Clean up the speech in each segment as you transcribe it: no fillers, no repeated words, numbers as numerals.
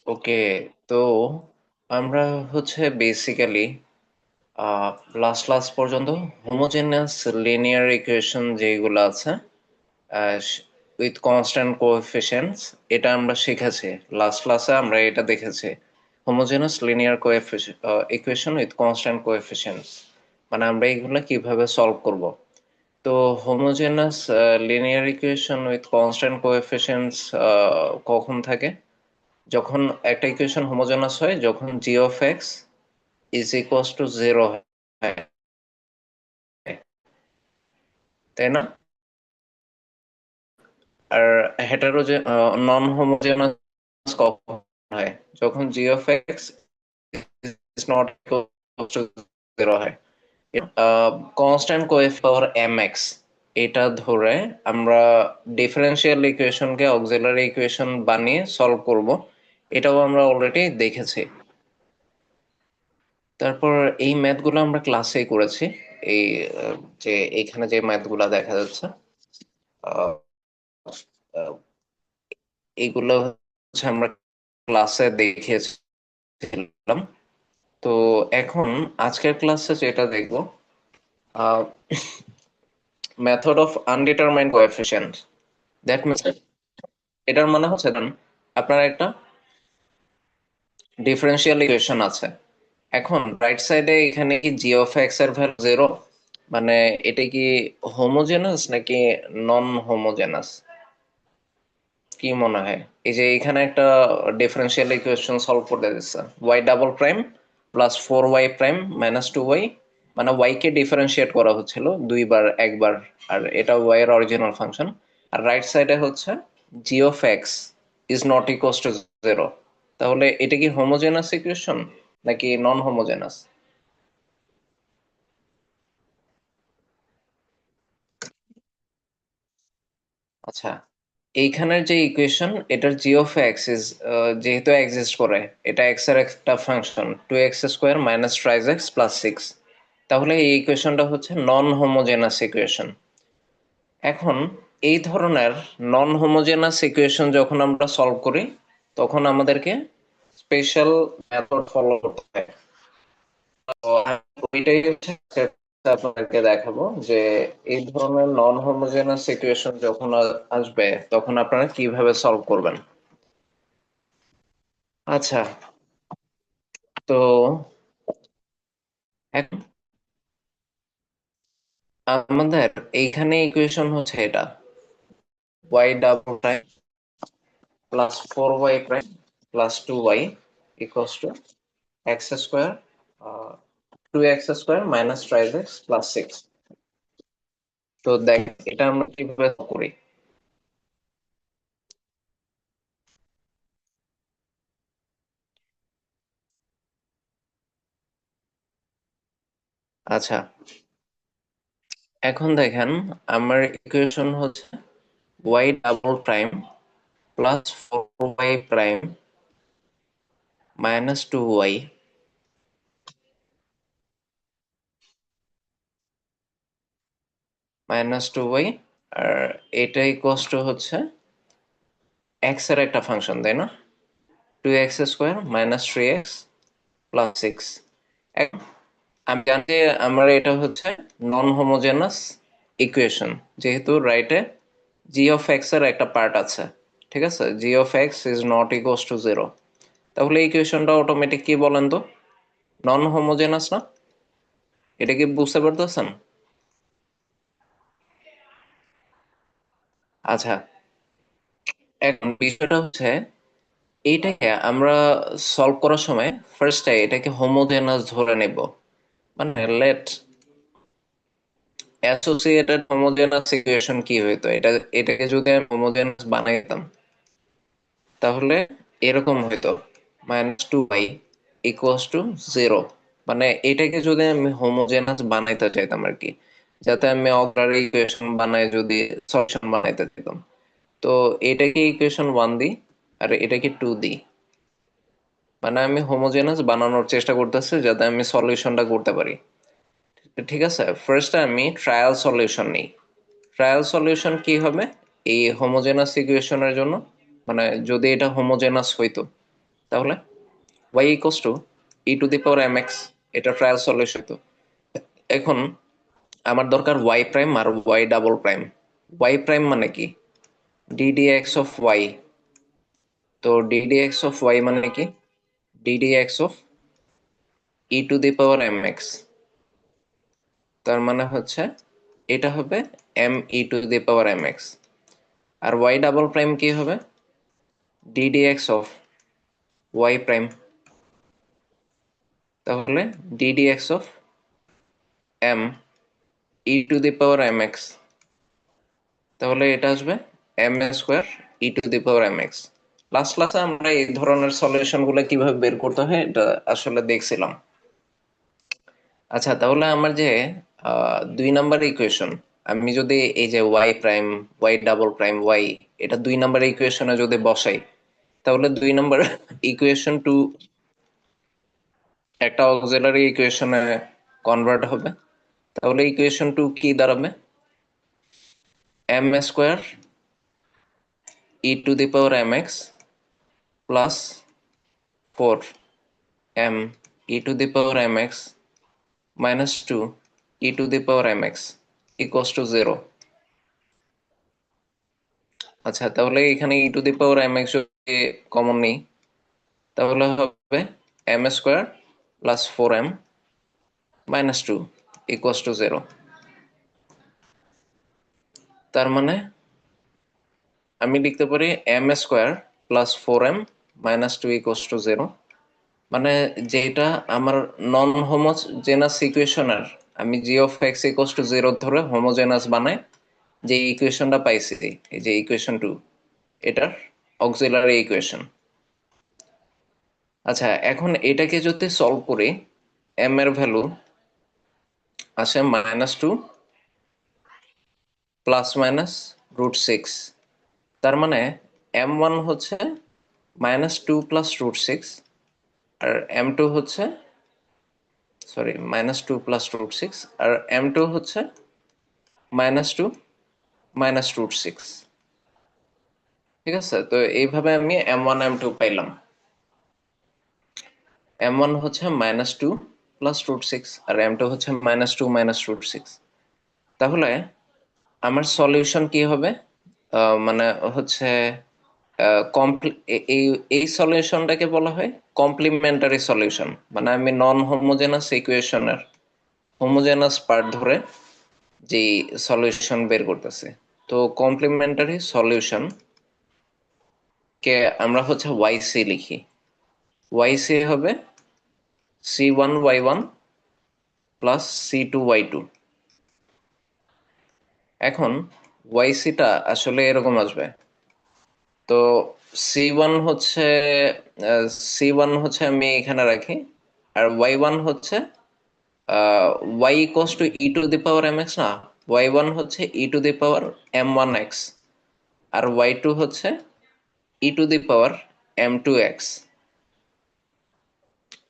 ওকে, তো আমরা হচ্ছে বেসিক্যালি লাস্ট ক্লাস পর্যন্ত হোমোজেনাস লিনিয়ার ইকুয়েশন যেগুলো আছে উইথ কনস্ট্যান্ট কোএফিসিয়েন্টস, এটা আমরা শিখেছি। লাস্ট ক্লাসে আমরা এটা দেখেছি, homogeneous linear equation with constant coefficients, মানে আমরা এগুলো কিভাবে সলভ করব। তো homogeneous linear equation with constant coefficients কখন থাকে? যখন একটা ইকুয়েশন হোমোজেনাস হয়, যখন g of x is equals to zero হয়, তাই না? আর হেটারোজে নন হোমোজেনাস কখন হয়? যখন g of x is not equals to zero হয়। Constant coefficient power M x, এটা ধরে আমরা ডিফারেন্সিয়াল ইকুয়েশনকে অক্সিলারি ইকুয়েশন বানিয়ে সলভ করব, এটাও আমরা অলরেডি দেখেছি। তারপর এই ম্যাথগুলো আমরা ক্লাসেই করেছি। এই যে এখানে যে ম্যাথগুলো দেখা যাচ্ছে, আহ, আহ, এইগুলো হচ্ছে আমরা ক্লাসে দেখিয়েছিলাম। তো এখন আজকের ক্লাসে যেটা দেখব, method of আনডিটারমাইন্ড coefficient. That means, এটার মানে হচ্ছে দেন আপনার একটা ডিফারেন্সিয়াল ইকুয়েশন আছে। এখন রাইট সাইডে এখানে কি জি অফ এক্স এর ভ্যালু জিরো, মানে এটা কি হোমোজেনাস নাকি নন হোমোজেনাস? কি মনে হয়? এই যে এখানে একটা ডিফারেন্সিয়াল ইকুয়েশন সলভ করতে দিচ্ছে, Y double prime plus four Y prime minus two Y, মানে ওয়াই কে ডিফারেন্সিয়েট করা হচ্ছিল দুইবার একবার, আর এটা ওয়াই এর অরিজিনাল ফাংশন। আর রাইট সাইডে হচ্ছে g of x is not equals to zero. তাহলে এটা কি হোমোজেনাস ইকুয়েশন নাকি নন হোমোজেনাস? আচ্ছা, এইখানের যে ইকুয়েশন, এটার জি অফ এক্স ইজ, যেহেতু এক্সিস্ট করে, এটা এক্স এর একটা function, two X square minus three X plus six, তাহলে এই ইকুয়েশনটা হচ্ছে নন হোমোজেনাস ইকুয়েশন। এখন এই ধরনের নন হোমোজেনাস ইকুয়েশন যখন আমরা সলভ করি, তখন আমাদেরকে স্পেশাল মেথড ফলো করতে হয়। তো আমি ওইটাই হচ্ছে আপনাদেরকে দেখাবো, যে এই ধরনের নন হোমোজেনাস ইকুয়েশন যখন আসবে, তখন আপনারা কিভাবে সলভ করবেন। আচ্ছা, তো এখন আমাদের এইখানে ইকুয়েশন হচ্ছে এটা, Y double prime plus four Y prime plus two Y equals to X square, two X square minus five X plus six. তো দেখ, এটা আমরা কিভাবে করি। আচ্ছা, এখন দেখেন, আমার ইকুয়েশন হচ্ছে y double prime plus four Y prime minus two y minus two y, আর এটা ইকুয়ালস টু হচ্ছে এক্স এর একটা ফাংশন, তাই না? Two X square minus three X plus six. আমি জানি যে আমার এটা হচ্ছে নন হোমোজেনাস ইকুয়েশন, যেহেতু রাইটে জি অফ এক্স এর একটা পার্ট আছে। ঠিক আছে, g of x is not equals to zero. তাহলে এই ইকুয়েশনটা অটোমেটিক কি বলেন তো, নন হোমোজেনাস না? এটা কি বুঝতে পারতেছেন? আচ্ছা, এখন বিষয়টা হচ্ছে, এইটাকে আমরা সলভ করার সময় ফার্স্টে এটাকে হোমোজেনাস ধরে নেব। মানে লেট অ্যাসোসিয়েটেড হোমোজেনাস ইকুয়েশন কি হইতো, এটাকে যদি আমি হোমোজেনাস বানাইতাম, তাহলে এরকম হইতো, minus two Y equals to zero. মানে এটাকে যদি আমি হোমোজেনাস বানাইতে চাইতাম আর কি, যাতে আমি অক্সিলারি ইকুয়েশন বানাই যদি সলিউশন বানাইতে চাইতাম, তো এটাকে ইকুয়েশন ওয়ান দিই আর এটাকে টু দিই। মানে আমি হোমোজেনাস বানানোর চেষ্টা করতেছি যাতে আমি সলিউশনটা করতে পারি। ঠিক আছে, ফার্স্টে আমি ট্রায়াল সলিউশন নিই। ট্রায়াল সলিউশন কি হবে এই হোমোজেনাস ইকুয়েশনের জন্য, মানে যদি এটা হোমোজেনাস হইতো, তাহলে y equals to E to the power M x, এটা ট্রায়াল সলিউশন। তো এখন আমার দরকার y প্রাইম আর y double prime. y prime মানে কি? ddx of y। তো ddx অফ y মানে কি? ddx of E to the power M X. তার মানে হচ্ছে এটা হবে M E to the power M X. আর y ডাবল প্রাইম কি হবে? ddx of y prime. তাহলে ddx of m E to the power M X. তাহলে এটা আসবে M square E to the power M X. Last ক্লাসে আমরা এই ধরনের সলিউশন গুলো কিভাবে বের করতে হয় এটা আসলে দেখছিলাম। আচ্ছা, তাহলে আমার যে 2 নাম্বার ইকুয়েশন, আমি যদি এই যে y prime, y double prime, y, এটা 2 নাম্বার ইকুয়েশনে যদি বসাই, তাহলে 2 নাম্বার ইকুয়েশন টু একটা অক্সিলারি ইকুয়েশনে কনভার্ট হবে। তাহলে ইকুয়েশন টু কি দাঁড়াবে? M square E to the power M x plus 4 m E to the power M x minus 2 e to the power M x equals to 0। আচ্ছা, তাহলে এখানে e to the power M x যদি common নেই, তাহলে হবে M square plus 4m minus 2 equals to 0। তার মানে আমি লিখতে পারি M square plus 4m minus 2 equals to 0। মানে যেটা আমার নন হোমোজেনাস ইকুয়েশনের, আমি G of x equals to 0 ধরে হোমোজেনাস বানাই যে ইকুয়েশনটা পাইছি, এই যে ইকুয়েশন 2, এটার অক্সিলারি ইকুয়েশন। আচ্ছা, এখন এটাকে যদি সলভ করি, এম এর ভ্যালু আসে -2 প্লাস মাইনাস √6। তার মানে m1 হচ্ছে -2 প্লাস √6, আর m2 হচ্ছে, সরি, -2 প্লাস √6, আর m2 হচ্ছে -2 মাইনাস √6। ঠিক আছে, তো এইভাবে আমি m1 m2 পাইলাম। m1 হচ্ছে -2 প্লাস √6, আর m2 হচ্ছে -2 মাইনাস √6। তাহলে আমার সলিউশন কি হবে? মানে হচ্ছে এই এই সলিউশনটাকে বলা হয় কমপ্লিমেন্টারি সলিউশন। মানে আমি নন হোমোজেনাস ইকুয়েশনের হোমোজেনাস পার্ট ধরে যে সলিউশন বের করতেছি। তো কমপ্লিমেন্টারি সলিউশন কে আমরা হচ্ছে ওয়াইসি লিখি। ওয়াইসি হবে c1y1 প্লাস c2y2। এখন ওয়াইসিটা আসলে এরকম আসবে। তো সি ওয়ান হচ্ছে আমি এখানে রাখি, আর ওয়াই ওয়ান হচ্ছে y equals to E to the power M x না, ওয়াই ওয়ান হচ্ছে e to the power m1x, আর ওয়াই টু হচ্ছে e to the power m2x।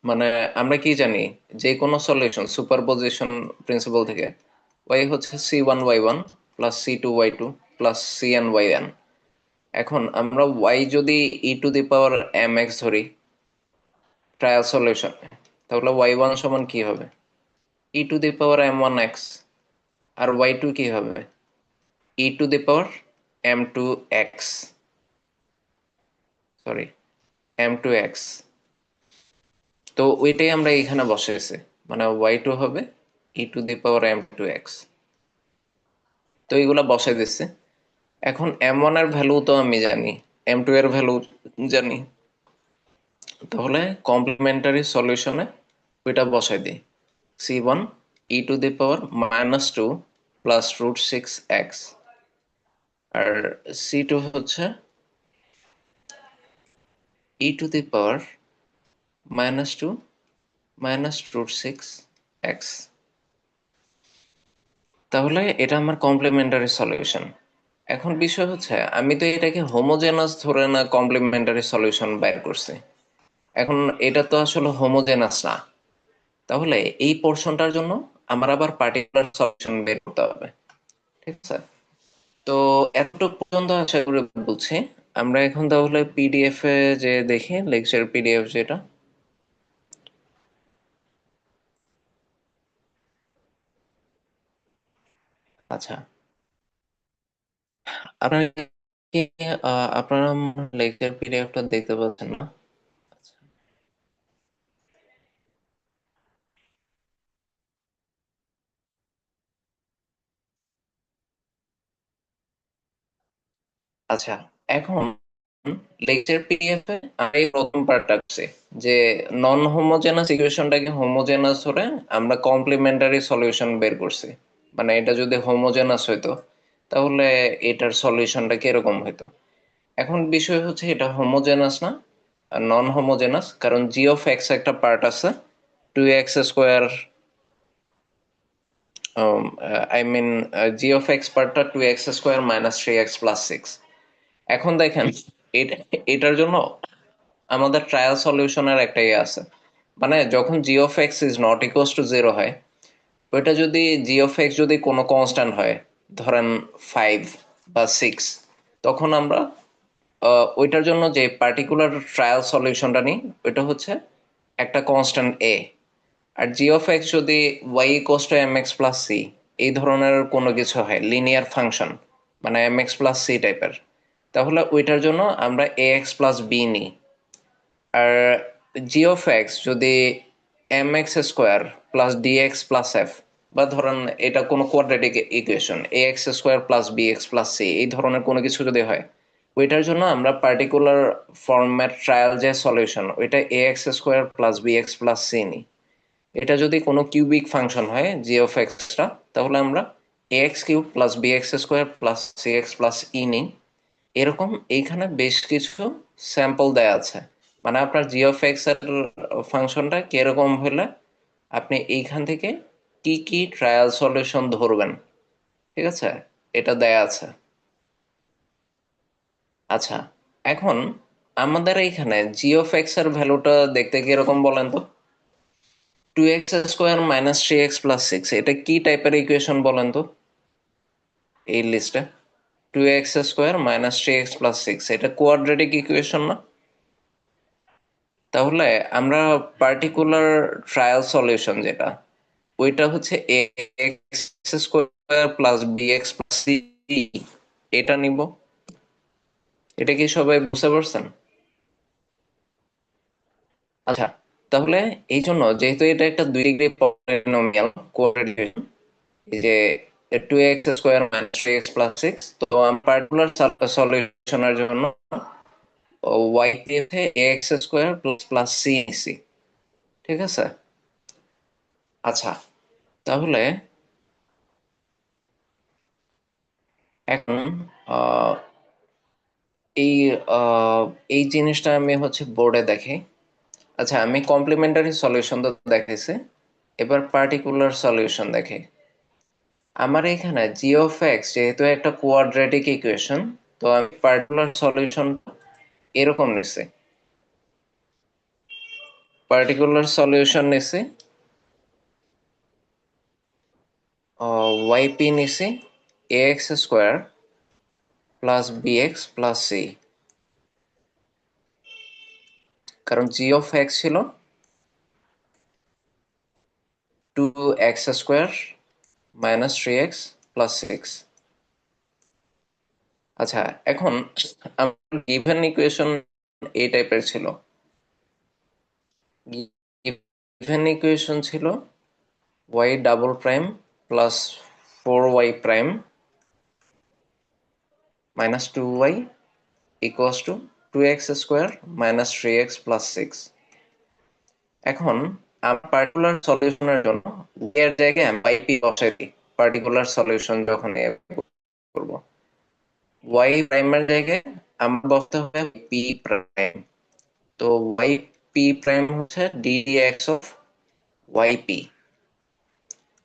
মানে আমরা কি জানি, যে কোনো সলিউশন সুপারপজিশন প্রিন্সিপাল থেকে ওয়াই হচ্ছে c1y1 plus c2y2 plus cnyn। এখন আমরা ওয়াই যদি e to the power M x ধরি ট্রায়াল সলিউশন, তাহলে ওয়াই ওয়ান সমান কি হবে? E to the power m1x। আর ওয়াই টু কি হবে? E to the power m2x, sorry, m2x। তো ওইটাই আমরা এখানে বসাইছি, মানে ওয়াই টু হবে e to the power m2x। তো এইগুলা বসাই দিচ্ছি। এখন m1 এর ভ্যালু তো আমি জানি, m2 এর ভ্যালু জানি, তাহলে কমপ্লিমেন্টারি সলিউশনে ওইটা বসাই দিই। c1 E to the power -2 plus √6x, R c2 হচ্ছে e to the power -2 minus √6x। তাহলে এটা আমার কমপ্লিমেন্টারি সলিউশন। এখন বিষয় হচ্ছে আমি তো এটাকে হোমোজেনাস ধরে না কমপ্লিমেন্টারি সলিউশন বের করছি। এখন এটা তো আসলে হোমোজেনাস না, তাহলে এই পোর্শনটার জন্য আমার আবার পার্টিকুলার সলিউশন বের করতে হবে। ঠিক আছে, তো এতটুকু পর্যন্ত আশা করি বলছি। আমরা এখন তাহলে পিডিএফ এ যে দেখি লেকচার পিডিএফ যেটা। আচ্ছা, আপনারা কি আপনারা লেকচার পিডিএফটা দেখতে পাচ্ছেন না? আচ্ছা, আচ্ছা, এখন লেকচার পিডিএফ এ আমি এই প্রথম পার্টটা করছি যে নন হোমোজেনাস ইকুয়েশনটাকে হোমোজেনাস ধরে আমরা কমপ্লিমেন্টারি সলিউশন বের করছি। মানে এটা যদি হোমোজেনাস হইতো তাহলে এটার সলিউশনটা কিরকম হইতো। এখন বিষয় হচ্ছে এটা হোমোজেনাস না, নন হোমোজেনাস, কারণ জি অফ এক্স একটা পার্ট আছে, 2x square, I mean G of X পার্টটা 2x স্কোয়ার মাইনাস 3x+6। এখন দেখেন এটার জন্য আমাদের ট্রায়াল সলিউশনের একটা ইয়ে আছে। মানে যখন g of x is not equals to zero হয়, ওইটা যদি জি অফ এক্স যদি কোনো কনস্ট্যান্ট হয়, ধরেন 5 বা 6, তখন আমরা ওইটার জন্য যে পার্টিকুলার ট্রায়াল সলিউশনটা নিই, ওইটা হচ্ছে একটা কনস্ট্যান্ট এ। আর জি অফ এক্স যদি y equals to m x plus c এই ধরনের কোনো কিছু হয়, লিনিয়ার ফাংশন, মানে এম এক্স প্লাস সি টাইপের, তাহলে ওইটার জন্য আমরা এ এক্স প্লাস বি নিই। আর জি অফ এক্স যদি m x square plus d x plus f, বা ধরেন এটা কোনো quadratic equation a x square plus B x plus c এই ধরনের কোনো কিছু যদি হয়, ওইটার জন্য আমরা পার্টিকুলার ফরম্যাট ট্রায়াল যে সলিউশন ওইটা a x square plus B x plus c নিই। এটা যদি কোনো কিউবিক ফাংশন হয় জি অফ এক্সটা, তাহলে আমরা a x cube plus B x square plus c x plus e নিই। এরকম এইখানে বেশ কিছু স্যাম্পল দেয়া আছে। মানে আপনার জি অফ এক্স এর ফাংশনটা কিরকম হলে আপনি এইখান থেকে কি কি ট্রায়াল সলিউশন ধরবেন, ঠিক আছে, এটা দেয়া আছে। আচ্ছা, এখন আমাদের এইখানে জি অফ এক্স এর ভ্যালুটা দেখতে কিরকম বলেন তো? 2x স্কোয়ার মাইনাস 3x+6 এটা কি টাইপের ইকুয়েশন বলেন তো এই লিস্টে? 2x স্কোয়ার মাইনাস 3x+6 এটা কোয়াড্রেটিক ইকুয়েশন না? তাহলে আমরা পার্টিকুলার ট্রায়াল সলিউশন যেটা, ওইটা হচ্ছে X square plus B x plus C, এটা নিব। এটা কি সবাই বুঝতে পারছেন? আচ্ছা, তাহলে এই জন্য যেহেতু এটা একটা 2 ডিগ্রি পলিনোমিয়াল কোঅর্ডিনেট, এই যে 2x স্কোয়ার মাইনাস 3x+6, তো পার্টিকুলার সলিউশনের জন্য ওয়াই দিয়ে X square plus plus C C, ঠিক আছে। আচ্ছা, তাহলে এখন আহ, এই এই জিনিসটা আমি হচ্ছে বোর্ডে দেখি। আচ্ছা, আমি কমপ্লিমেন্টারি সলিউশন তো দেখাইছি, এবার পার্টিকুলার সলিউশন দেখি। আমার এখানে জি অফ এক্স যেহেতু একটা কোয়াড্রেটিক ইকুয়েশন, তো আমি পার্টিকুলার সলিউশন এরকম নিচ্ছি। পার্টিকুলার সলিউশন নিচ্ছি, ওয়াই পি নিচ্ছি a x square plus B x plus c, কারণ জি অফ এক্স ছিল 2x স্কোয়ার মাইনাস 3x+6। আচ্ছা, এখন আমার গিভেন ইকুয়েশন এই টাইপের ছিল। গিভেন ইকুয়েশন ছিল Y double prime plus 4y prime minus 2y equals to 2x স্কোয়ার মাইনাস 3x+6। এখন আমি পার্টিকুলার সলিউশনের জন্য এর জায়গায় আমি y p বসাই দিই। পার্টিকুলার সলিউশন যখন এ করব, ওয়াই প্রাইমের জায়গায় আমার বসতে হবে পি প্রাইম। তো ওয়াই পি প্রাইম হচ্ছে D D x of Y P,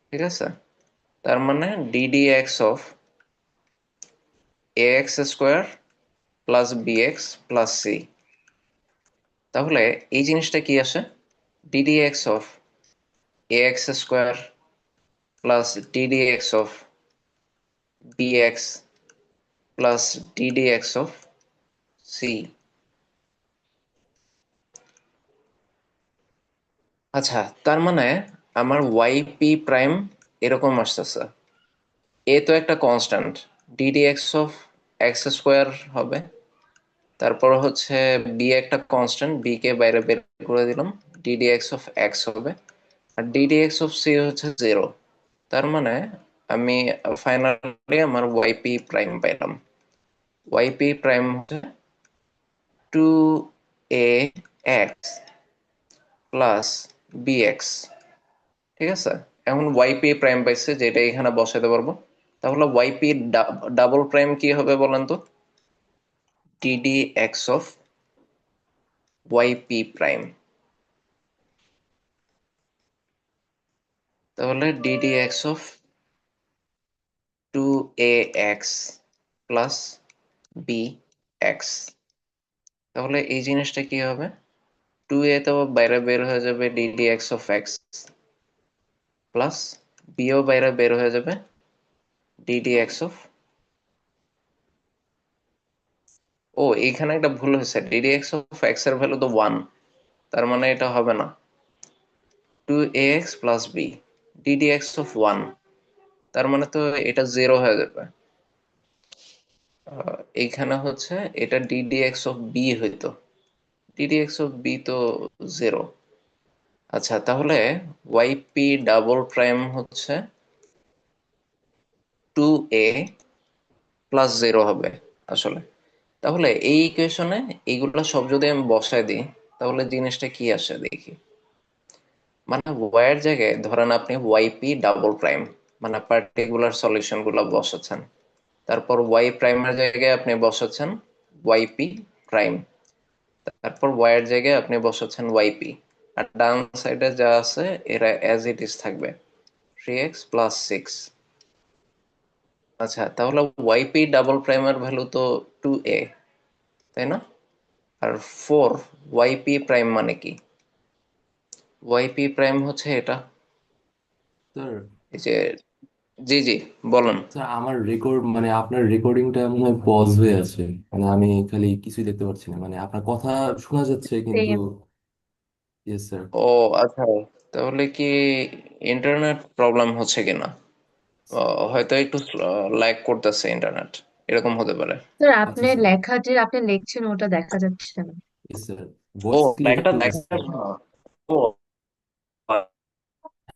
ঠিক আছে। তার মানে D D x of A x square plus B x plus C. তাহলে এই জিনিসটা কি আসে? D D x of A x square plus D D x of B x plus D D x of C. আচ্ছা, তার মানে আমার ওয়াই পি প্রাইম এরকম আসতেছে। এ তো একটা constant, DD x of x square হবে। তারপর হচ্ছে বি একটা কনস্ট্যান্ট, বি কে বাইরে বের করে দিলাম, ডিডি এক্স অফ এক্স হবে। আর ডিডি এক্স অফ সি হচ্ছে 0। তার মানে আমি ফাইনালি আমার ওয়াইপি প্রাইম পাইলাম। ওয়াইপি প্রাইম হচ্ছে 2ax প্লাস bx। ঠিক আছে, এখন ওয়াইপি প্রাইম পাইছে, যেটা এখানে বসাতে পারবো। তাহলে ওয়াইপি ডাবল প্রাইম কি হবে বলেন তো? D d x of y p prime. তাহলে d d x of 2ax plus bx। তাহলে এই জিনিসটা কি হবে? 2a তো বাইরে বের হয়ে যাবে, D D x of X plus বিও বাইরে বের হয়ে যাবে, ডিডি এক্স অফ, ও এইখানে একটা ভুল হয়েছে, ডিডি এক্স অফ এক্স এর ভ্যালু তো 1। তার মানে এটা হবে না, 2ax plus B, D D x of 1। তার মানে তো এটা 0 হয়ে যাবে। এইখানে হচ্ছে এটা ডিডি এক্স অফ বি হইতো, ডিডি এক্স অফ বি তো 0। আচ্ছা, তাহলে ওয়াইপি ডাবল প্রাইম হচ্ছে 2a প্লাস 0 হবে আসলে। তাহলে এই ইকুয়েশনে এইগুলো সব যদি আমি বসায় দিই, তাহলে জিনিসটা কি আসে দেখি। মানে ওয়াই এর জায়গায় ধরেন আপনি ওয়াইপি ডাবল প্রাইম, মানে পার্টিকুলার সলিউশন গুলো বসাচ্ছেন। তারপর ওয়াই প্রাইমের জায়গায় আপনি বসাচ্ছেন ওয়াইপি প্রাইম। তারপর ওয়াই এর জায়গায় আপনি বসাচ্ছেন ওয়াইপি। আর ডান সাইডে যা আছে এরা অ্যাজ ইট ইজ থাকবে, 3x প্লাস 6। আচ্ছা, তাহলে ওয়াইপি ডাবল প্রাইমের ভ্যালু তো 2a, তাই না? আর 4 ওয়াইপি প্রাইম মানে কি? ওয়াইপি প্রাইম হচ্ছে এটা, স্যার, এই যে, জি জি বলুন। স্যার আমার রেকর্ড মানে আপনার রেকর্ডিংটা মনে হয় পজ হয়ে আছে। মানে আমি খালি কিছুই দেখতে পাচ্ছি না, মানে আপনার কথা শোনা যাচ্ছে কিন্তু। সেম। Yes sir. ও আচ্ছা, তাহলে কি ইন্টারনেট প্রবলেম হচ্ছে কিনা? হয়তো একটু ল্যাগ করতেছে ইন্টারনেট, এরকম হতে পারে। স্যার আচ্ছা আপনি স্যার। লেখা যে আপনি লিখছেন ওটা দেখা যাচ্ছে না। Yes sir. ও ভয়েস ক্লিয়ার ল্যাগটা তো দেখা আসছে। যাচ্ছে না। ও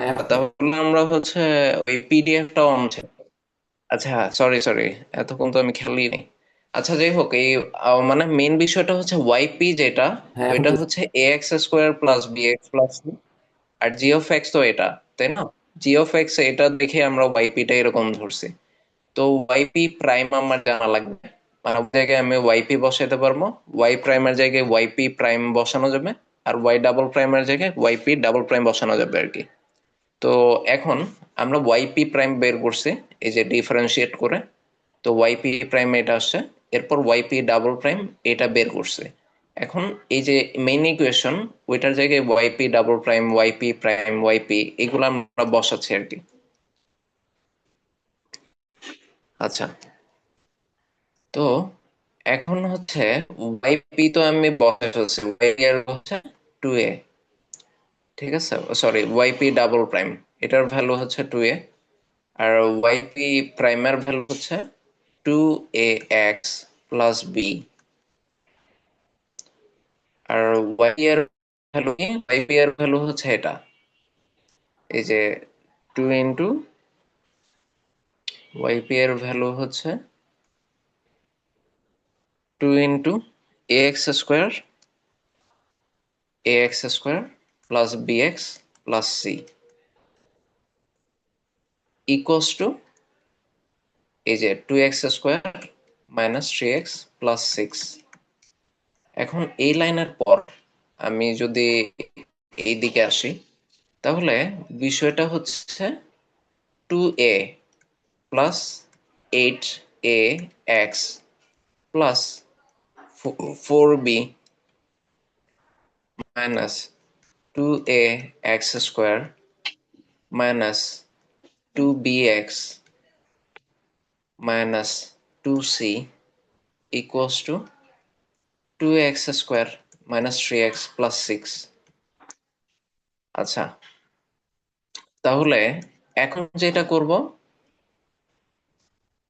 হ্যাঁ, তাহলে আমরা হচ্ছে ওই পিডিএফটা অন ছিল। আচ্ছা, সরি সরি, এতক্ষণ তো আমি খেয়ালই নেই। আচ্ছা, যাই হোক, এই মানে মেইন বিষয়টা হচ্ছে ওয়াইপি যেটা, হ্যাঁ এখন ওইটা হচ্ছে a x square plus B x plus, আর জি অফ এক্স তো এটা, তাই না? জি অফ এক্স এটা দেখে আমরা ওয়াইপিটা এরকম ধরছি। তো ওয়াইপি প্রাইম আমার জানা লাগবে, মানে ওই জায়গায় আমি ওয়াইপি বসাতে পারবো, ওয়াই প্রাইমের জায়গায় ওয়াইপি প্রাইম বসানো যাবে, আর ওয়াই ডাবল প্রাইমের জায়গায় ওয়াইপি ডাবল প্রাইম বসানো যাবে আর কি। তো এখন আমরা ওয়াইপি প্রাইম বের করছি, এই যে ডিফারেন্সিয়েট করে। তো ওয়াইপি প্রাইম এটা আসছে, এরপর ওয়াইপি ডাবল প্রাইম এটা বের করছে। এখন এই যে মেইন ইকুয়েশন, ওইটার জায়গায় YP double prime, YP prime, YP এগুলো আমরা বসাচ্ছি আর কি। আচ্ছা, তো এখন হচ্ছে ওয়াইপি তো আমি বসাই ফেলছি, ওয়াই এর হচ্ছে 2a। ঠিক আছে, সরি, ওয়াইপি ডাবল প্রাইম এটার ভ্যালু হচ্ছে 2a। আর ওয়াইপি প্রাইমের ভ্যালু হচ্ছে 2ax প্লাস বি। আর ওয়াই এর ভ্যালু কি? ওয়াইপি এর ভ্যালু হচ্ছে এটা, এই যে 2 ইন্টু, ওয়াইপি এর ভ্যালু হচ্ছে 2 into X square, X square plus BX plus C equals to, এই যে 2x স্কোয়ার মাইনাস 3x প্লাস 6। এখন এই লাইনের পর আমি যদি এই দিকে আসি, তাহলে বিষয়টা হচ্ছে 2a plus 8ax plus 4b minus 2ax square minus 2bx minus 2c equals to 2x² minus 3x plus 6। আচ্ছা, তাহলে এখন যেটা করব,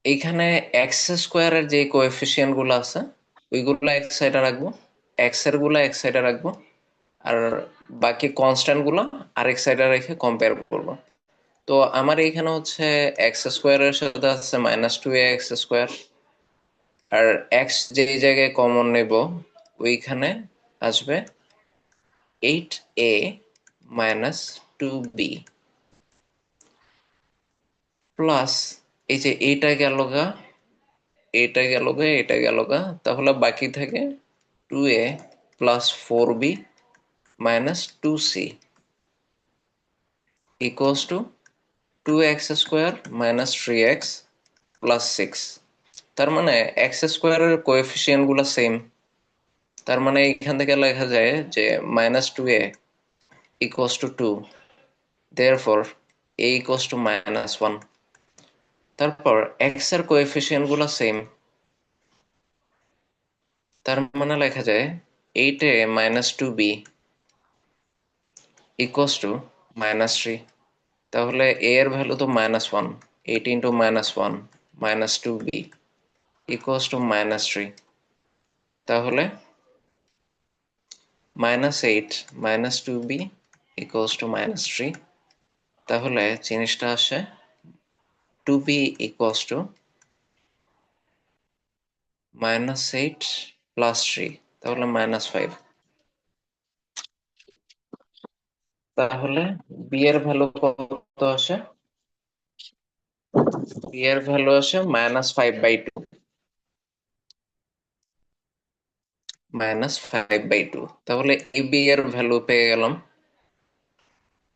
এইখানে এক্স স্কোয়ারের যে কোএফিসিয়েন্ট গুলো আছে ওইগুলো এক সাইডে রাখবো, এক্স এর গুলো এক সাইডে রাখবো, আর বাকি কনস্ট্যান্ট গুলো আরেক সাইডে রেখে কম্পেয়ার করব। তো আমার এখানে হচ্ছে এক্স স্কোয়ারের সাথে আছে -2x², আর এক্স যে জায়গায় কমন নেব ওইখানে আসবে 8a মাইনাস 2b প্লাস, এই যে এইটা গেল গা, এটা গেল গা, এটা গেল গা, তাহলে বাকি থাকে 2a plus 4b minus 2c equals to 2x² minus 3x plus 6। তার মানে এক্স স্কোয়ারের কোএফিসিয়েন্ট গুলো সেম। তার মানে এখান থেকে লেখা যায় যে -2a equals to 2, therefore a equals to -1। তারপর এক্স এর কোএফিসিয়েন্ট গুলো সেম, তার মানে লেখা যায় 8a minus 2b equals to -3। তাহলে a এর ভ্যালু তো -1, 8 into -1 minus 2b equals to -3। তাহলে -8 মাইনাস 2b ইকুয়ালস টু -3। তাহলে জিনিসটা আসে 2b ইকুয়ালস টু -8 প্লাস 3, তাহলে -5। তাহলে বি এর ভ্যালু কত আসে? বি এর ভ্যালু আসে -5/2, -5/2। তাহলে এই বি এর ভ্যালু পেয়ে গেলাম।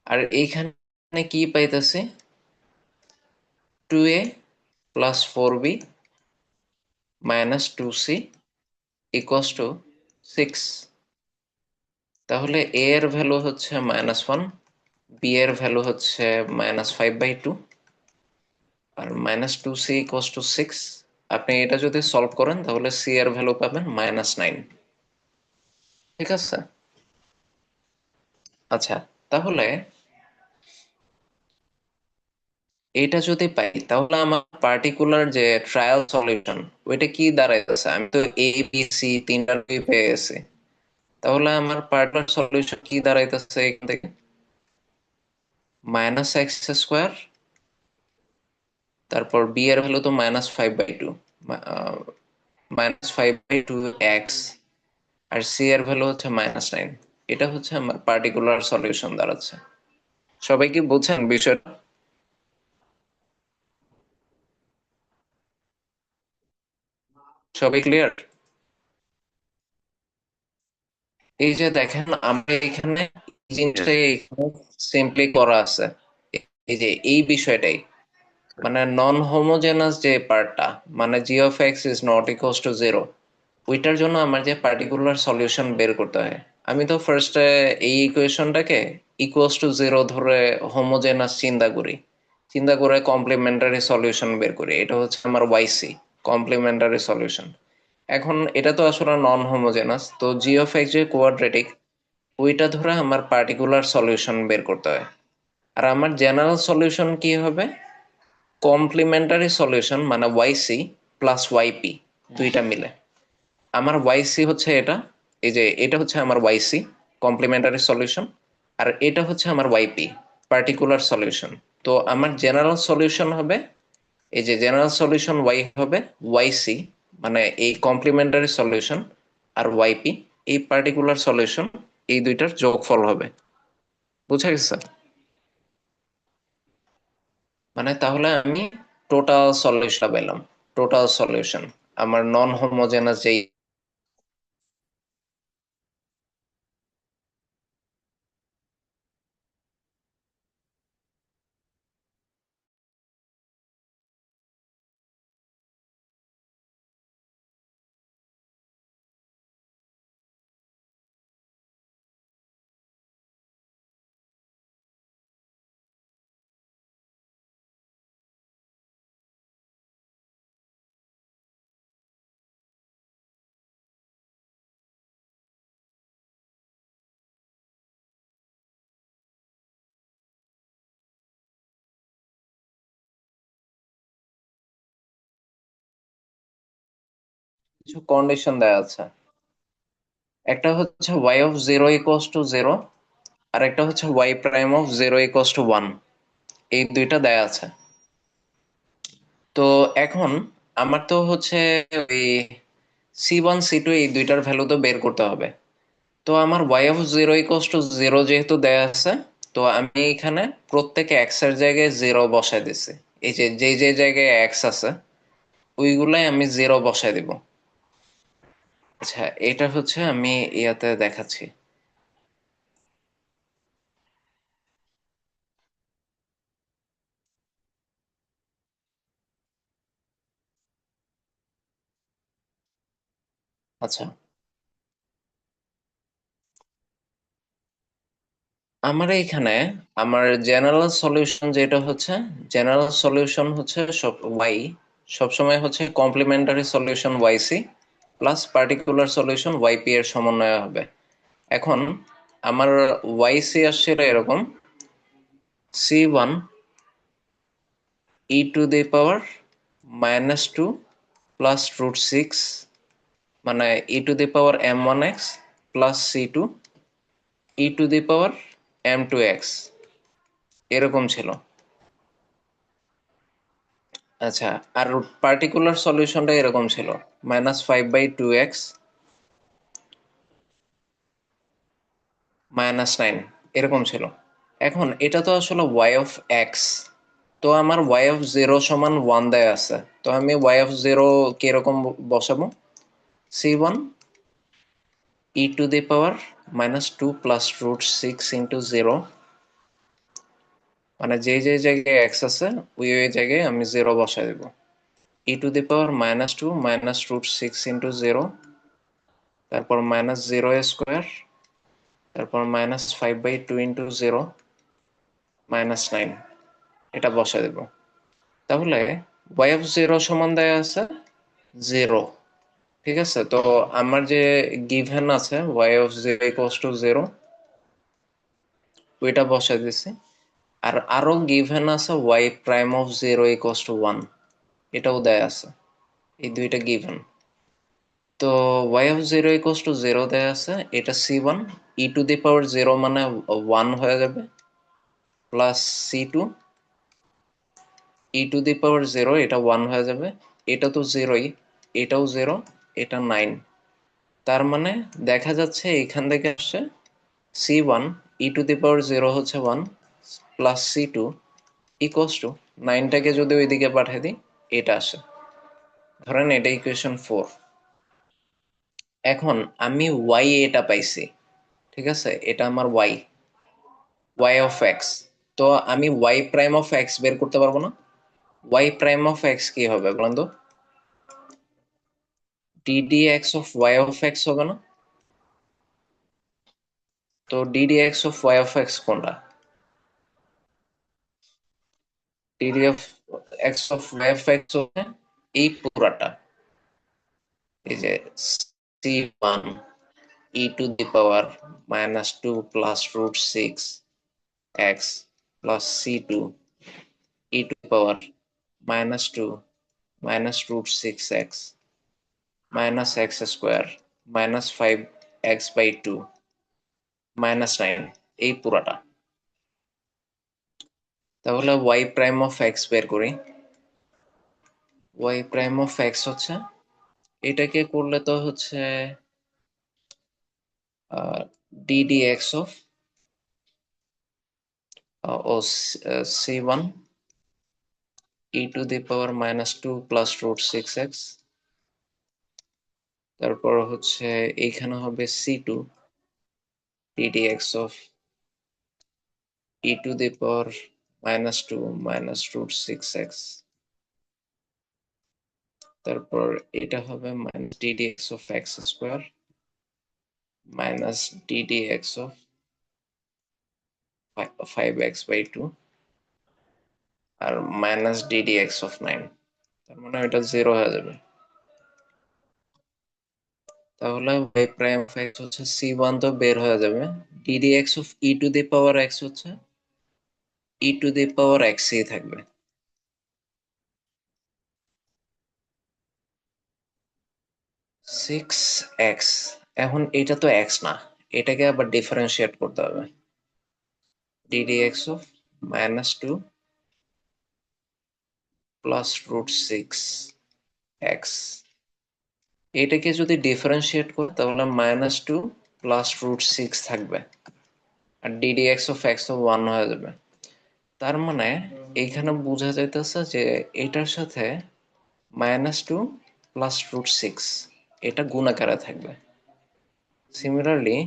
আর এইখানে কি পাইতেছি? 2a plus 4b minus 2c equals to 6। তাহলে a এর ভ্যালু হচ্ছে -1, বি এর ভ্যালু হচ্ছে -5/2, আর -2c ইকুয়ালস টু 6। আপনি এটা যদি সলভ করেন তাহলে সি এর ভ্যালু পাবেন -9। ঠিক আছে? আচ্ছা, তাহলে এটা যদি পাই তাহলে আমার পার্টিকুলার যে ট্রায়াল সলিউশন ওইটা কি দাঁড়াইতেছে? আমি তো এ বি সি তিনটার পেয়ে গেছি, তাহলে আমার পার্টিকুলার সলিউশন কি দাঁড়াইতেছে এখান থেকে? -x², তারপর বি এর ভ্যালু তো -5/2, -5/2x, আর সি এর ভ্যালু হচ্ছে -9। এটা হচ্ছে আমার পার্টিকুলার সলিউশন দাঁড়াচ্ছে। সবাই কি বুঝছেন বিষয়টা? সবাই ক্লিয়ার? এই যে দেখেন আমরা এখানে এই Yes. জিনিসটাই সিম্পলি করা আছে। এই যে এই বিষয়টাই, মানে নন হোমোজেনাস যে পার্টটা, মানে g of x is not equals to 0, ওইটার জন্য আমার যে পার্টিকুলার সলিউশন বের করতে হয়, আমি তো ফার্স্টে এই ইকুয়েশনটাকে ইকুয়ালস টু 0 ধরে হোমোজেনাস চিন্তা করি, চিন্তা করে কমপ্লিমেন্টারি সলিউশন বের করি। এটা হচ্ছে আমার ওয়াইসি, কমপ্লিমেন্টারি সলিউশন। এখন এটা তো আসলে নন হোমোজেনাস, তো জি অফ এক্স যে কোয়াড্রেটিক, ওইটা ধরে আমার পার্টিকুলার সলিউশন বের করতে হয়। আর আমার জেনারেল সলিউশন কি হবে? কমপ্লিমেন্টারি সলিউশন মানে ওয়াইসি প্লাস ওয়াইপি দুইটা মিলে। আমার ওয়াইসি হচ্ছে এটা, এই যে এটা হচ্ছে আমার ওয়াইসি কমপ্লিমেন্টারি সলিউশন, আর এটা হচ্ছে আমার ওয়াইপি পার্টিকুলার সলিউশন। তো আমার জেনারেল সলিউশন হবে, এই যে জেনারেল সলিউশন ওয়াই হবে ওয়াইসি, মানে এই কমপ্লিমেন্টারি সলিউশন, আর ওয়াইপি এই পার্টিকুলার সলিউশন, এই দুইটার যোগফল হবে। বুঝা গেছে? মানে তাহলে আমি টোটাল সলিউশন পেলাম। টোটাল সলিউশন আমার নন হোমোজেনাস যেই কিছু কন্ডিশন দেওয়া আছে। একটা হচ্ছে y অফ 0 ইকুয়ালস টু 0, আর একটা হচ্ছে y prime of 0 equals to 1। এই দুইটা দেয়া আছে। তো এখন আমার তো হচ্ছে ওই C1 C2 এই দুইটার ভ্যালু তো বের করতে হবে। তো আমার y অফ 0 ইকুয়ালস টু 0 যেহেতু দেয়া আছে, তো আমি এখানে প্রত্যেক x এর জায়গায় 0 বসাই দিছি। এই যে যে যে জায়গায় x আছে ওইগুলাই আমি 0 বসাই দিব। আচ্ছা, এটা হচ্ছে আমি ইয়াতে দেখাচ্ছি। আচ্ছা, আমার এইখানে আমার জেনারেল সলিউশন যেটা হচ্ছে, জেনারেল সলিউশন হচ্ছে সব y সবসময় হচ্ছে complementary solution yc plus particular solution yp এর সমন্বয় হবে। এখন আমার yc আসছিল এরকম, c1 e to the power -2 plus √6, মানে e to the power m1x plus c2 e to the power m2x, এরকম ছিল। আচ্ছা, আর পার্টিকুলার সলিউশনটা এরকম ছিল, -5/2x -9, এরকম ছিল। এখন এটা তো আসলে y অফ x, তো আমার y অফ 0 সমান 1 দেয়া আছে, তো আমি y অফ 0 কিরকম বসাবো? c1 e to the power -2 plus √6 into 0, মানে যে যে জায়গায় x আছে ওই ওই জায়গায় আমি 0 বসাই দেবো। e to the power -2 minus √6 into 0, তারপর -0 স্কোয়ার, তারপর -5/2 ইন্টু 0 -9, এটা বসাই দেব। তাহলে y অফ 0 সমান দেয়া আছে 0। ঠিক আছে, তো আমার যে গিভেন আছে y অফ 0 ইকুয়ালস টু 0, ওইটা বসাই দিছি। আর আরো গিভেন আছে y prime of 0 equals to 1, এটাও দেয়া আছে। এই দুইটা গিভেন। তো y অফ 0 ইকুয়ালস টু 0 দেয়া আছে, এটা c1 e to the power 0 মানে 1 হয়ে যাবে, plus c2 e to the power 0, এটা 1 হয়ে যাবে, এটা তো 0ই, এটাও 0, এটা 9। তার মানে দেখা যাচ্ছে এখান থেকে আসছে c1 e to the power 0 হচ্ছে 1 প্লাস c2 ইকুয়ালস টু 9টাকে যদি ওইদিকে পাঠিয়ে দিই এটা আসে। ধরেন এটা ইকুয়েশন 4। এখন আমি y এটা পাইছি, ঠিক আছে, এটা আমার y অফ x। তো আমি y প্রাইম অফ x বের করতে পারবো না? y প্রাইম অফ x কি হবে বলেন তো? ddx of y of x হবে না? তো ddx of y of x কোনটা? ddx of y of x হচ্ছে এই পুরাটা, এই যে c1 e to the power -2 plus √6 x plus c2 e to the power -2 minus √6 x minus x square minus 5x/2 -9, এই পুরাটা। তাহলে y প্রাইম অফ x বের করি। y প্রাইম অফ x হচ্ছে, এটাকে করলে তো হচ্ছে ddx অফ ও c1 e to the power -2 plus √6x, তারপর হচ্ছে এইখানে হবে c2 ddx of e to the power -2 minus √6x, তারপর এটা হবে ddx of x square minus ddx of 5x/2 আর মাইনাস ddx অফ 9, তার মানে এটা 0 হয়ে যাবে। তাহলে y প্রাইম অফ x হচ্ছে c1 তো বের হয়ে যাবে, ddx of e to the power x হচ্ছে e to the power x ই থাকবে। 6x, এখন এটা তো x না, এটাকে আবার ডিফারেন্সিয়েট করতে হবে। ddx of -2 plus root 6x, এটাকে যদি ডিফারেন্সিয়েট করি তাহলে -2 প্লাস রুট 6 থাকবে, আর ddx of x তো 1 হয়ে যাবে। তার মানে এইখানে বোঝা যাইতেছে যে এটার সাথে -2 প্লাস রুট 6 এটা গুণ আকারে থাকবে। সিমিলারলি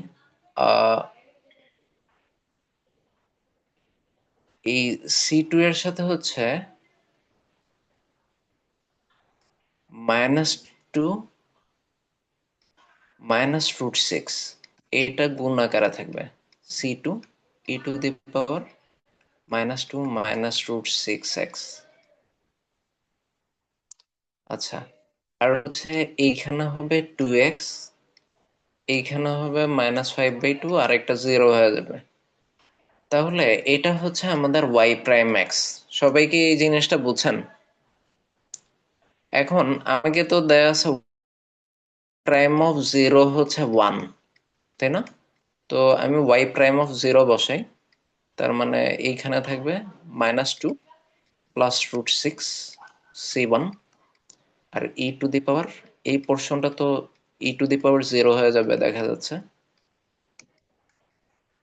এই C2 এর সাথে হচ্ছে -2 মাইনাস রুট 6 এটা গুণ আকারে থাকবে। C2 e⁻² -2 minus root 6x। আচ্ছা, আর হচ্ছে এইখানে হবে 2x, এইখানে হবে -5/2, আর একটা 0 হয়ে যাবে। তাহলে এটা হচ্ছে আমাদের y প্রাইম এক্স। সবাই কি এই জিনিসটা বুঝছেন? এখন আমাকে তো দেয়া আছে প্রাইম অফ 0 হচ্ছে 1, তাই না? তো আমি y প্রাইম অফ 0 বসাই, তার মানে এইখানে থাকবে -2 প্লাস রুট 6 c1, আর e⁻, এই পোর্শনটা তো e⁻0 হয়ে যাবে দেখা যাচ্ছে,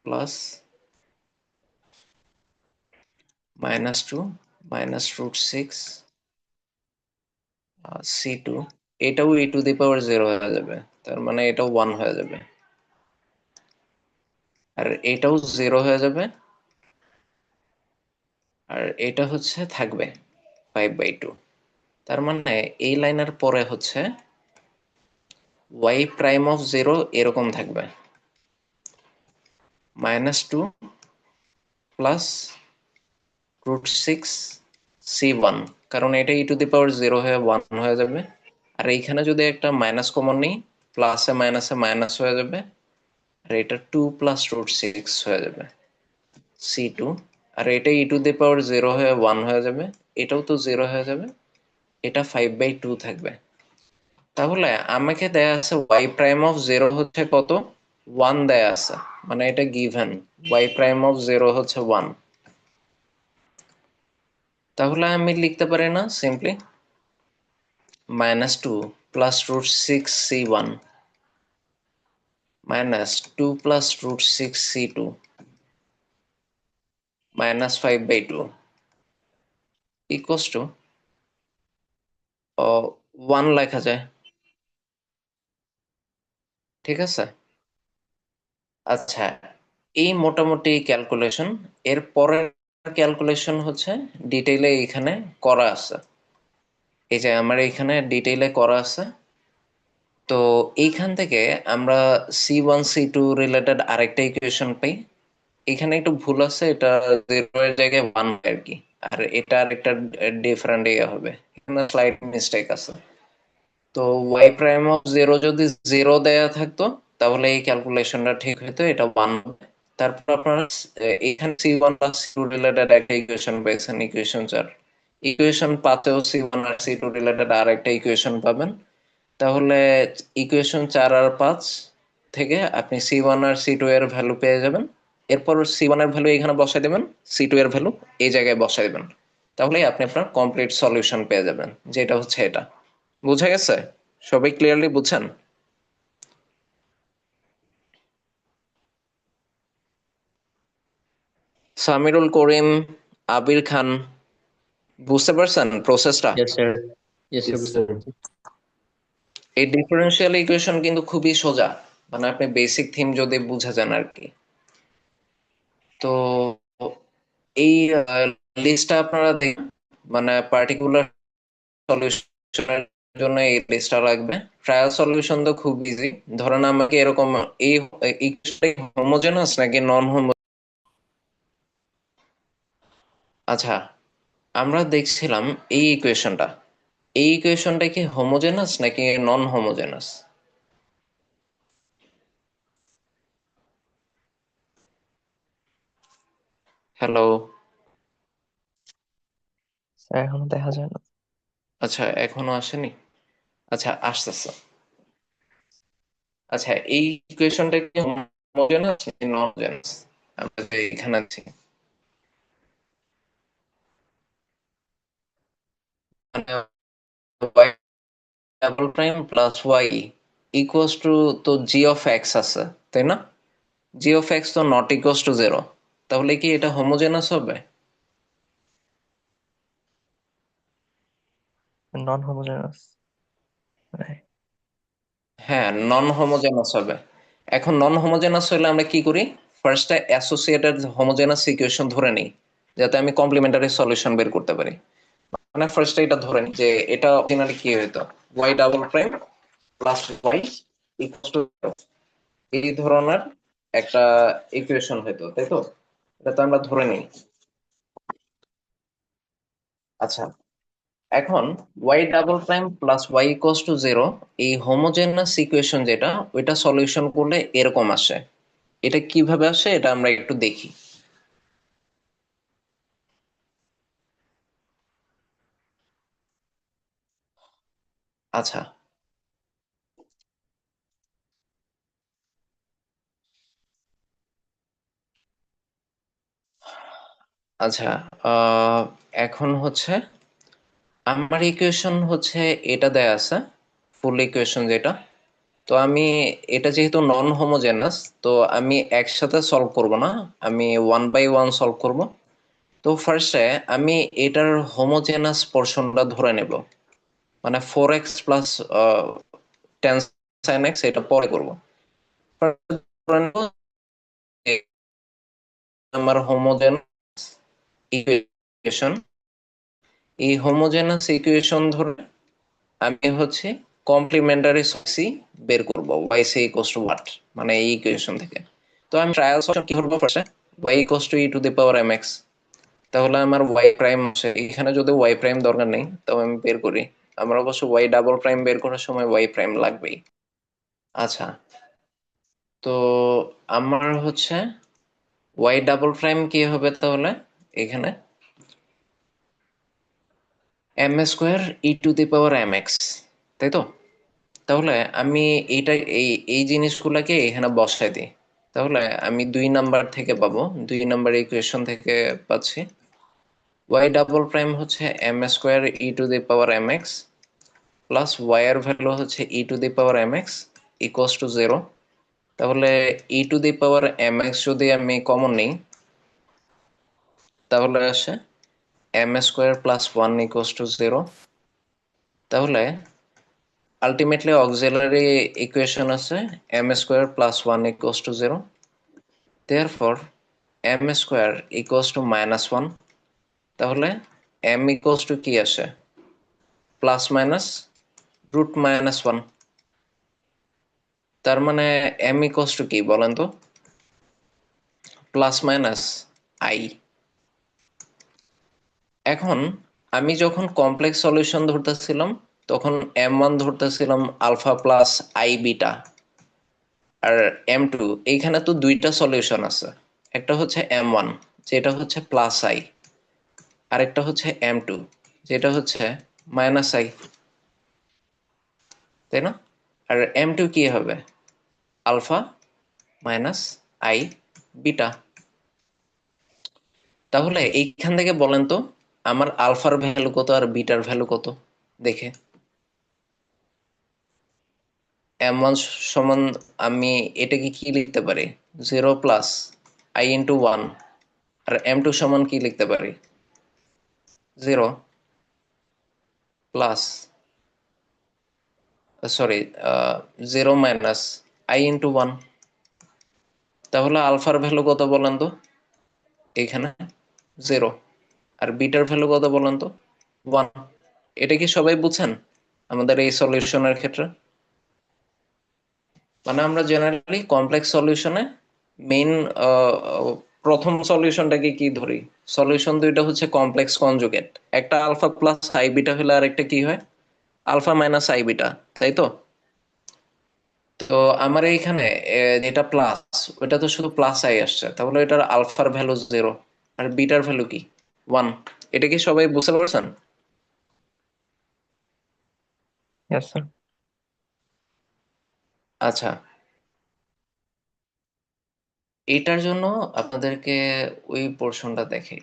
প্লাস -2 মাইনাস রুট 6 c2, এটাও e⁻0 হয়ে যাবে, তার মানে এটাও 1 হয়ে যাবে, আর এটাও 0 হয়ে যাবে, আর এটা হচ্ছে থাকবে 5/2। তার মানে এই লাইনের পরে হচ্ছে y প্রাইম অফ 0 এরকম থাকবে, -2 প্লাস রুট 6 c1, কারণ এটা e⁻0 হয়ে 1 হয়ে যাবে, আর এইখানে যদি একটা মাইনাস কমন নিই, প্লাসে মাইনাসে মাইনাস হয়ে যাবে, আর এটা 2 প্লাস রুট 6 হয়ে যাবে c2, আর এটা e⁻0 হয়ে 1 হয়ে যাবে, এটাও তো 0 হয়ে যাবে, এটা 5/2 থাকবে। তাহলে আমাকে দেয়া আছে y প্রাইম অফ 0 হচ্ছে কত? 1 দেয়া আছে, মানে এটা গিভেন y প্রাইম অফ 0 হচ্ছে 1। তাহলে আমি লিখতে পারি না simply -2 plus root 6 c1 -2 plus root 6 c2 -5/2 equals to 1 লেখা যায়, ঠিক আছে? আচ্ছা, এই মোটামুটি ক্যালকুলেশন। এর পরের ক্যালকুলেশন হচ্ছে ডিটেইলে এখানে করা আছে, এই যে আমার এখানে ডিটেইলে করা আছে। তো এইখান থেকে আমরা C1 C2 রিলেটেড আরেকটা ইকুয়েশন পাই। এখানে একটু ভুল আছে, এটা 0 এর জায়গায় 1 আর কি, আর এটা আরেকটা ডিফারেন্ট ইয়ে হবে, এখানে স্লাইড মিস্টেক আছে। তো y প্রাইম অফ 0 যদি 0 দেয়া থাকতো তাহলে এই ক্যালকুলেশনটা ঠিক হতো, এটা 1 হবে। তারপর আপনারা এখানে C1 প্লাস C2 রিলেটেড একটা ইকুয়েশন পেয়েছেন, ইকুয়েশন 4। ইকুয়েশন 5-এও C1 আর C2 রিলেটেড আরেকটা ইকুয়েশন পাবেন। তাহলে ইকুয়েশন 4 আর 5 থেকে আপনি C1 আর C2 এর ভ্যালু পেয়ে যাবেন। এরপর C1 এর ভ্যালু এখানে বসাই দেবেন, C2 এর ভ্যালু এই জায়গায় বসাই দেবেন, তাহলেই আপনি আপনার কমপ্লিট সলিউশন পেয়ে যাবেন, যেটা হচ্ছে এটা। বুঝা গেছে? সবাই ক্লিয়ারলি বুঝছেন? সামিরুল করিম, আবির খান, বুঝতে পারছেন প্রসেসটা? Yes, sir. Yes, sir. Yes বুঝতে স্যার। পারছি। এই ডিফারেন্সিয়াল ইকুয়েশন কিন্তু খুবই সোজা, মানে আপনি বেসিক থিম যদি বুঝা যান আর কি। তো এই লিস্টটা আপনারা দেখুন, মানে পার্টিকুলার সলিউশনের জন্য এই লিস্টটা লাগবে। ট্রায়াল সলিউশন তো খুব ইজি। ধরেন আমাকে এরকম এই ইকুয়েশনটা হোমোজেনাস নাকি নন হোমো, আচ্ছা আমরা দেখছিলাম এই ইকুয়েশনটা, এই ইকুয়েশনটা কি হোমোজেনাস নাকি নন হোমোজেনাস? হ্যালো, স্যার এখনো দেখা যায় না। আচ্ছা এখনো আসেনি, আচ্ছা আসতেছে। আচ্ছা, এই ইকুয়েশনটা কি হোমোজেনাস নাকি নন হোমোজেনাস? আমরা যে এখানে আছি, মানে y double prime plus Y equals to, তো জি অফ এক্স আছে, তাই না? জি অফ এক্স তো নট ইকুয়ালস টু জিরো, তাহলে কি এটা হোমোজেনাস হবে? Non-homogeneous. Right. হ্যাঁ, নন হোমোজেনাস হবে। এখন নন হোমোজেনাস হলে আমরা কি করি? ফার্স্টে অ্যাসোসিয়েটেড হোমোজেনাস ইকুয়েশন ধরে নিই, যাতে আমি কমপ্লিমেন্টারি সলিউশন বের করতে পারি। মানে ফার্স্টে এটা ধরে নিই যে এটা অরিজিনালি কি হইতো, Y double prime plus Y equals to, এই ধরনের একটা ইকুয়েশন হইতো, তাই তো? এটা তো আমরা ধরে নিই। আচ্ছা, এখন Y double prime plus Y equals to zero, এই হোমোজেনাস ইকুয়েশন যেটা, ওইটা সলিউশন করলে এরকম আসে। এটা কিভাবে আসে এটা আমরা একটু দেখি। আচ্ছা আচ্ছা আহ, এখন হচ্ছে আমার ইকুয়েশন হচ্ছে এটা দেয়া আছে, ফুল ইকুয়েশন যেটা। তো আমি, এটা যেহেতু নন হোমোজেনাস, তো আমি একসাথে সলভ করব না, আমি ওয়ান বাই ওয়ান সলভ করব। তো ফার্স্টে আমি এটার হোমোজেনাস পোর্শনটা ধরে নেব, মানে 4x প্লাস 10 sin x, এটা পরে করব। ধরে নেব যে আমার হোমোজেনাস ইকুয়েশন, এই হোমোজেনাস ইকুয়েশন ধরে আমি হচ্ছে কমপ্লিমেন্টারি সি বের করব, Y C equals to what, মানে এই ইকুয়েশন থেকে। তো আমি ট্রায়াল সলিউশন কি করব ফার্স্টে, Y equals to E to the power M X. তাহলে আমার ওয়াই প্রাইম আছে এখানে, যদি ওয়াই প্রাইম দরকার নেই তবে আমি বের করি। আমার অবশ্য ওয়াই ডাবল প্রাইম বের করার সময় ওয়াই প্রাইম লাগবেই। আচ্ছা, তো আমার হচ্ছে ওয়াই ডাবল প্রাইম কি হবে তাহলে এখানে, M square E to the power M X, তাই তো? তাহলে আমি এইটা, এই জিনিসগুলোকে এখানে বসাই দিই। তাহলে আমি 2 নাম্বার থেকে পাবো, 2 নাম্বার ইকুয়েশন থেকে পাচ্ছি ওয়াই ডাবল প্রাইম হচ্ছে m square E to the power M x plus y এর ভ্যালু হচ্ছে e to the power M x equals to zero. তাহলে e to the power M x যদি আমি common নিই, তাহলে আসে m square plus one equals to zero. তাহলে ultimately auxiliary equation আছে m square plus one equals to zero. Therefore, m square equals to minus one. তাহলে m equals to কি আসে, plus minus root minus one. তার মানে m equals to কি বলেন তো, প্লাস মাইনাস আই। এখন আমি যখন কমপ্লেক্স সলিউশন ধরতেছিলাম, তখন m1 ধরতেছিলাম আলফা প্লাস আই বিটা, আর m2, এইখানে তো দুইটা সলিউশন আছে। একটা হচ্ছে m1 যেটা হচ্ছে প্লাস আই, আরেকটা হচ্ছে m2 যেটা হচ্ছে মাইনাস আই, তাই না? আর m2 কি হবে, আলফা মাইনাস আই বিটা। তাহলে এইখান থেকে বলেন তো আমার আলফার ভ্যালু কত আর বিটার ভ্যালু কত, দেখে। m1 সমান, আমি এটাকে কি লিখতে পারি, 0 plus i into 1। R m2 সমান কি লিখতে পারি, 0 plus, sorry, 0 minus i into 1। তাহলে আলফার ভ্যালু কত বলেন তো এখানে, 0। আর বিটার ভ্যালু কত বলেন তো, 1। এটা কি সবাই বুঝছেন আমাদের এই সলিউশনের ক্ষেত্রে? মানে আমরা জেনারেলি কমপ্লেক্স সলিউশনে মেইন প্রথম সলিউশনটাকে কি ধরি, সলিউশন দুইটা হচ্ছে কমপ্লেক্স কনজুগেট, একটা আলফা প্লাস আই বিটা হলে আরেকটা কি হয়, আলফা মাইনাস আই বিটা, তাই তো? তো আমার এইখানে যেটা প্লাস, ওটা তো শুধু প্লাস আই আসছে, তাহলে এটার আলফার ভ্যালু 0 আর বিটার ভ্যালু কি, 1। এটা কি সবাই বুঝতে পারছেন? Yes, sir. আচ্ছা, এটার জন্য আপনাদেরকে ওই পোর্শনটা দেখাই।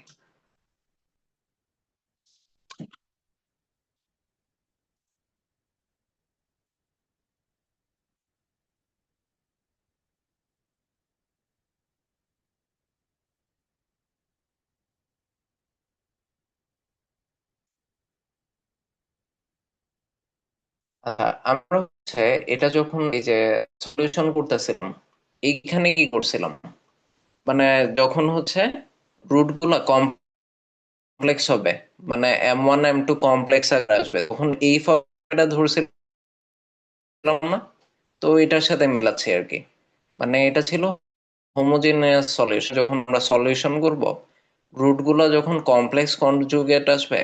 আমরা হচ্ছে এটা যখন এই যে সলিউশন করতেছিলাম, এইখানে কি করছিলাম, মানে যখন হচ্ছে রুট গুলা কমপ্লেক্স হবে, মানে M1 M2 কমপ্লেক্স আসবে, তখন এই ফর্মুলাটা ধরছিলাম না, তো এটার সাথে মিলাচ্ছি আর কি। মানে এটা ছিল হোমোজেনিয়াস সলিউশন। যখন আমরা সলিউশন করব, রুট গুলা যখন কমপ্লেক্স কনজুগেট আসবে,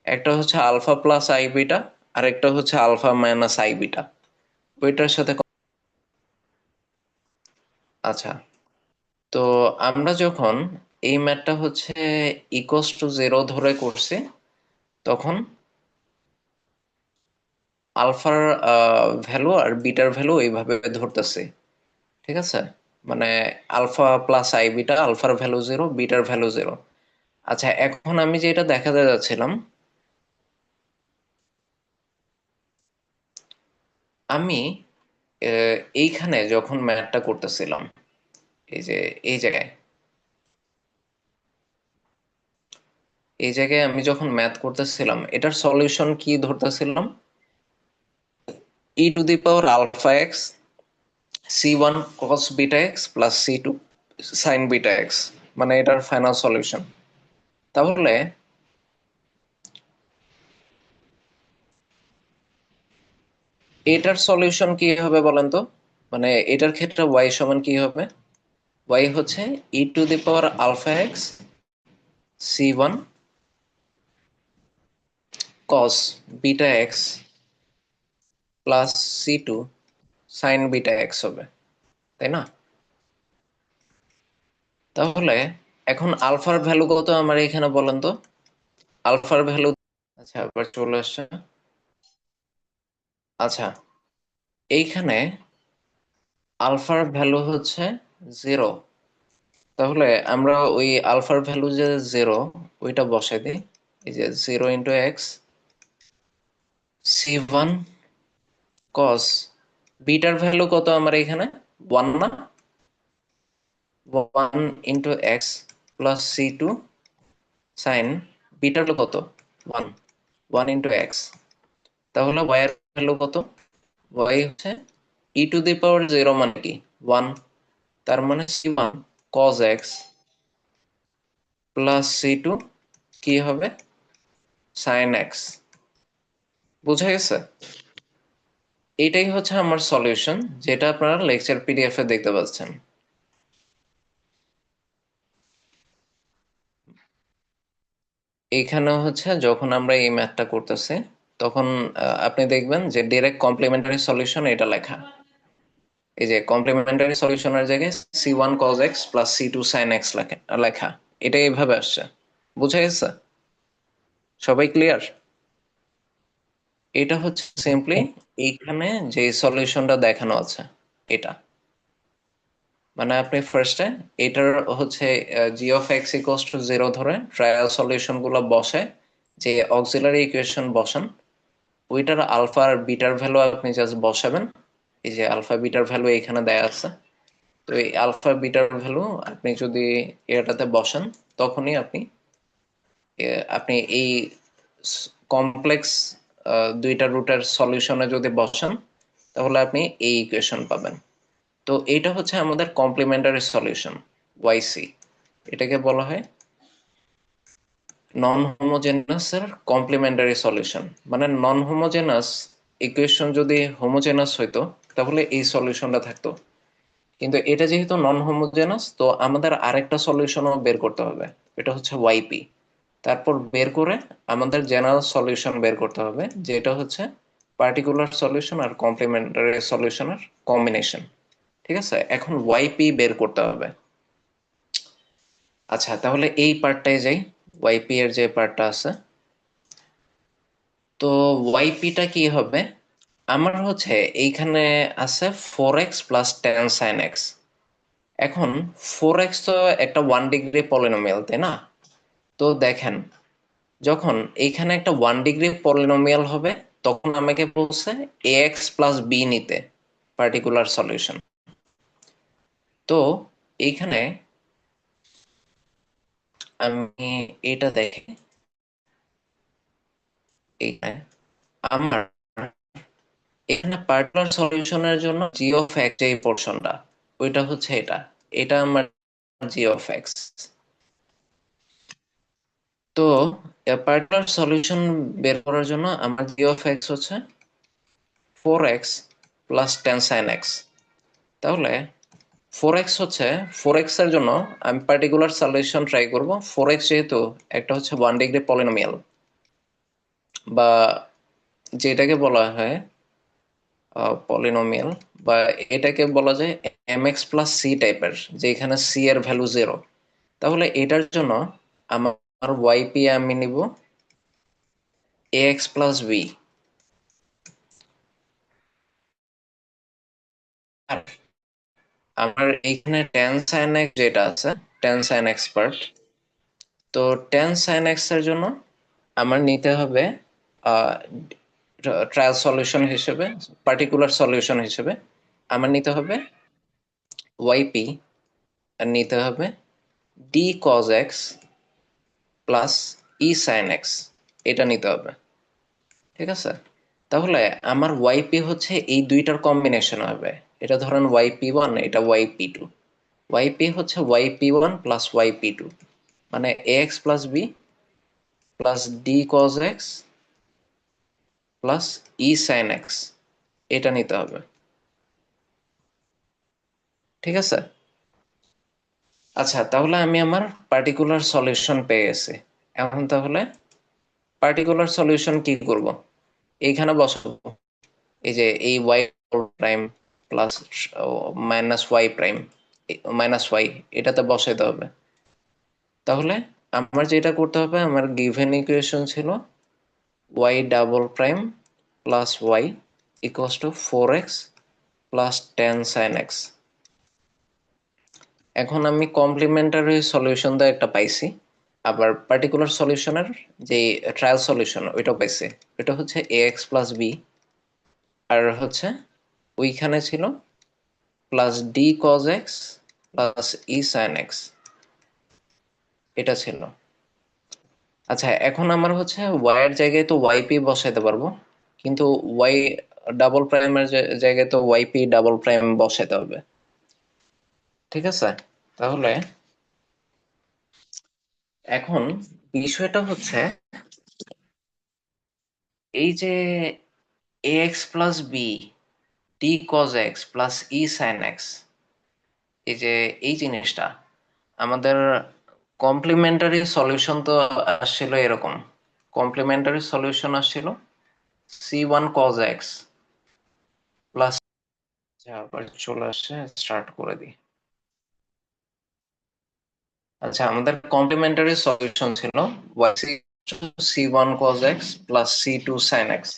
একটা হচ্ছে আলফা প্লাস আই বিটা, আর একটা হচ্ছে আলফা মাইনাস আই বিটা, ওইটার সাথে আচ্ছা, তো আমরা যখন এই ম্যাথটা হচ্ছে ইকুয়ালস টু জিরো ধরে করছি, তখন আলফার ভ্যালু আর বিটার ভ্যালু এইভাবে ধরতেছি, ঠিক আছে? মানে আলফা প্লাস আই বিটা, আলফার value zero, bitter value zero. আচ্ছা, এখন আমি যেটা দেখাতে যাচ্ছিলাম, আমি এইখানে যখন ম্যাথটা করতেছিলাম, এই যে এই জায়গায় এই জায়গায় আমি যখন ম্যাথ করতেছিলাম, এটার সলিউশন কি ধরতেছিলাম, e to the power alpha x C1 cos beta x plus C2 sin beta x, মানে এটার ফাইনাল সলিউশন। তাহলে এটার সলিউশন কি হবে বলেন তো? মানে এটার ক্ষেত্রে y সমান কি হবে? y হচ্ছে e to the power alpha x C1 cos beta x plus C2 sin beta x হবে, তাই না? তাহলে এখন আলফার ভ্যালু কত আমার এখানে বলেন তো? আলফার ভ্যালু, আচ্ছা আবার চলে আসছে। আচ্ছা, এইখানে আলফার ভ্যালু হচ্ছে জিরো। তাহলে আমরা ওই আলফার ভ্যালু যে জিরো, ওইটা বসাই দিই। এই যে zero into x C1 cos, বিটার ভ্যালু কত আমার এখানে? ওয়ান না? One into x plus C2 sine, বিটার ভ্যালু কত? One, one into x. তাহলে ওয়াই এর ভ্যালু কত? ওয়াই হচ্ছে e to the power zero মানে কি? ওয়ান। তার মানে C1 cos x plus C2 কি হবে? Sine X. বুঝা গেছে? এটাই হচ্ছে আমার সলিউশন, যেটা আপনারা লেকচার পিডিএফ এ দেখতে পাচ্ছেন। এইখানে হচ্ছে যখন আমরা এই ম্যাথটা করতেছি, তখন আপনি দেখবেন যে ডিরেক্ট কমপ্লিমেন্টারি সলিউশন এটা লেখা। এই যে কমপ্লিমেন্টারি সলিউশনের জায়গায় C1 cos x plus C2 sin x লেখা, এটা এইভাবে আসছে। বুঝা গেছে? সবাই ক্লিয়ার? এটা হচ্ছে সিম্পলি এইখানে যে সলিউশনটা দেখানো আছে, এটা মানে আপনি ফার্স্টে এটার হচ্ছে g of x equals to zero ধরে ট্রায়াল সলিউশন গুলো বসে, যে অক্সিলারি ইকুয়েশন বসান, ওইটার আলফা আর বিটার ভ্যালু আপনি জাস্ট বসাবেন। এই যে আলফা বিটার ভ্যালু এখানে দেয়া আছে, তো এই আলফা বিটার ভ্যালু আপনি যদি এটাতে বসান, তখনই আপনি এই কমপ্লেক্স দুইটা রুটের সলিউশনে যদি বসান, তাহলে আপনি এই ইকুয়েশন পাবেন। তো এটা হচ্ছে আমাদের কমপ্লিমেন্টারি সলিউশন, ওয়াইসি। এটাকে বলা হয় নন হোমোজেনাস এর কমপ্লিমেন্টারি সলিউশন। মানে নন হোমোজেনাস ইকুয়েশন যদি হোমোজেনাস হইতো, তাহলে এই সলিউশনটা থাকতো। কিন্তু এটা যেহেতু নন হোমোজেনাস, তো আমাদের আরেকটা সলিউশনও বের করতে হবে, এটা হচ্ছে ওয়াইপি। তারপর বের করে আমাদের জেনারেল সলিউশন বের করতে হবে, যেটা হচ্ছে পার্টিকুলার সলিউশন আর কমপ্লিমেন্টারি সলিউশনের কম্বিনেশন। ঠিক আছে, এখন ওয়াইপি বের করতে হবে। আচ্ছা, তাহলে এই পার্টটাই যাই, ওয়াইপি এর যে পার্টটা আছে। তো ওয়াইপিটা কি হবে? আমার হচ্ছে এইখানে আছে 4x plus ten sine X. এখন 4x তো একটা 1 ডিগ্রি পলিনোমিয়াল, তাই না? তো দেখেন, যখন এইখানে একটা 1 ডিগ্রি পলিনোমিয়াল হবে, তখন আমাকে বলছে ax প্লাস বি নিতে পার্টিকুলার সলিউশন। তো এইখানে আমি এটা দেখি, এইখানে আমার এখানে পার্টিকুলার সলিউশনের জন্য জি অফ এক্স এই পোর্শনটা, ওইটা হচ্ছে এটা, এটা আমার জি অফ এক্স। তো পার্টিকুলার সলিউশন বের করার জন্য আমার জি অফ এক্স হচ্ছে 4x plus ten sine X. তাহলে 4x হচ্ছে, 4x এর জন্য আমি পার্টিকুলার সলিউশন ট্রাই করব। 4x যেহেতু একটা হচ্ছে 1 ডিগ্রি পলিনোমিয়াল, বা যেটাকে বলা হয় পলিনোমিয়াল, বা এটাকে বলা যায় এম এক্স প্লাস সি টাইপের, যেখানে সি এর ভ্যালু 0। তাহলে এটার জন্য আমার ওয়াইপি আমি নিব এ এক্স প্লাস বি। আর আমার এইখানে টেন সাইন এক্স যেটা আছে, টেন সাইন এক্স পার্ট, তো টেন সাইন এক্স এর জন্য আমার নিতে হবে ট্রায়াল সলিউশন হিসেবে, পার্টিকুলার সলিউশন হিসেবে আমার নিতে হবে ওয়াইপি, আর নিতে হবে D cos x plus e sine x, এটা নিতে হবে। ঠিক আছে? তাহলে আমার ওয়াইপি হচ্ছে এই দুইটার কম্বিনেশন হবে। এটা ধরেন ওয়াইপি ওয়ান, এটা ওয়াইপি টু। ওয়াইপি হচ্ছে y p one plus y p two, মানে a x plus b plus D cos x plus e sine x, এটা নিতে হবে। ঠিক আছে? আচ্ছা, তাহলে আমি আমার পার্টিকুলার সলিউশন পেয়ে গেছি। এখন তাহলে পার্টিকুলার সলিউশন কি করব? এইখানে বসাবো, এই যে এই Y prime plus minus Y prime minus Y, এটাতে বসাইতে হবে। তাহলে আমার যেটা করতে হবে, আমার গিভেন ইকুয়েশন ছিল Y double prime plus Y equals to 4x plus ten sine X. এখন আমি কমপ্লিমেন্টারি সলিউশন দিয়ে একটা পাইছি, আবার পার্টিকুলার সলিউশনের যে ট্রায়াল সলিউশন ওইটাও পাইছি। এটা হচ্ছে এ এক্স প্লাস বি, আর হচ্ছে ওইখানে ছিল plus D cos x plus e sine x, এটা ছিল। আচ্ছা, এখন আমার হচ্ছে ওয়াই এর জায়গায় তো ওয়াইপি বসাইতে পারবো, কিন্তু ওয়াই ডাবল প্রাইমের জায়গায় তো ওয়াইপি ডাবল প্রাইম বসাইতে হবে। ঠিক আছে? তাহলে এখন বিষয়টা হচ্ছে এই যে a x plus b d cos x plus e sine x, এই যে এই জিনিসটা আমাদের কমপ্লিমেন্টারি সলিউশন তো আসছিল এরকম, কমপ্লিমেন্টারি সলিউশন আসছিল C one cos x plus, আবার চলে আসছে, স্টার্ট করে দিই। আচ্ছা, আমাদের কমপ্লিমেন্টারি সলিউশন ছিল Y C one cos x plus C two sine X.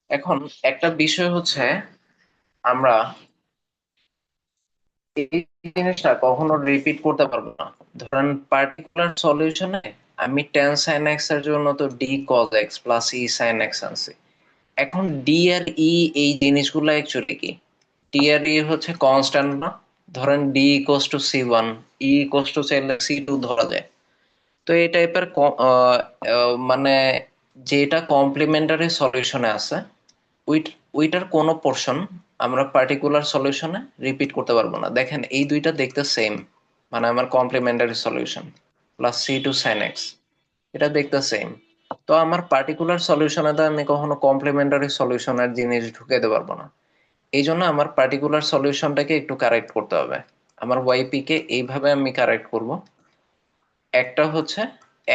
এখন একটা বিষয় হচ্ছে, আমরা এই জিনিসটা কখনো রিপিট করতে পারবো না। ধরেন পার্টিকুলার সলিউশনে আমি টেন সাইন এক্স এর জন্য তো D cos x plus e sine x আনছি। এখন ডি আর ই এই জিনিসগুলো অ্যাকচুয়ালি কি? ডি আর ই হচ্ছে কনস্ট্যান্ট না? ধরেন D equals to C one, E equals to চাইলে সি টু ধরা যায়। তো এই টাইপের মানে যেটা কমপ্লিমেন্টারি সলিউশনে আছে, ওইটার কোনো পোর্শন আমরা পার্টিকুলার সলিউশনে রিপিট করতে পারবো না। দেখেন এই দুইটা দেখতে সেম, মানে আমার complementary solution plus C two sine x, এটা দেখতে সেম। তো আমার পার্টিকুলার সলিউশনে তো আমি কখনো কমপ্লিমেন্টারি সলিউশনের জিনিস ঢুকাইতে পারবো না। এই জন্য আমার পার্টিকুলার সলিউশনটাকে একটু কারেক্ট করতে হবে। আমার ওয়াইপি কে এইভাবে আমি কারেক্ট করব, একটা হচ্ছে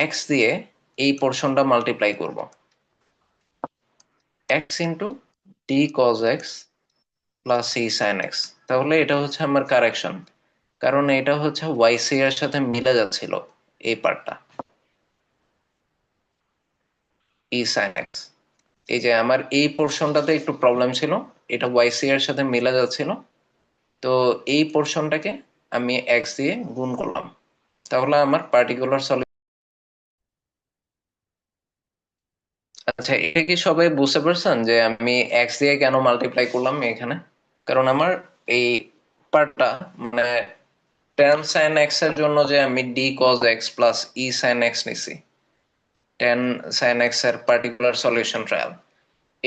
এক্স দিয়ে এই পোর্শনটা মাল্টিপ্লাই করব, X into D cos x plus C sine X. তাহলে এটা হচ্ছে আমার কারেকশন, কারণ এটা হচ্ছে ওয়াইসি এর সাথে মিলে যাচ্ছিল এই পার্টটা, ই সাইন এক্স। এই যে আমার এই পোর্শনটাতে একটু প্রবলেম ছিল, এটা ওয়াইসি এর সাথে মিলে যাচ্ছিল, তো এই পোর্শনটাকে আমি এক্স দিয়ে গুণ করলাম, তাহলে আমার পার্টিকুলার সলিউশন। আচ্ছা, এটা কি সবাই বুঝতে পারছেন যে আমি এক্স দিয়ে কেন মাল্টিপ্লাই করলাম এখানে? কারণ আমার এই পার্টটা মানে tan sin x এর জন্য যে আমি d cos x plus e sin x নিছি, tan sin x এর পার্টিকুলার সলিউশন ট্রায়াল,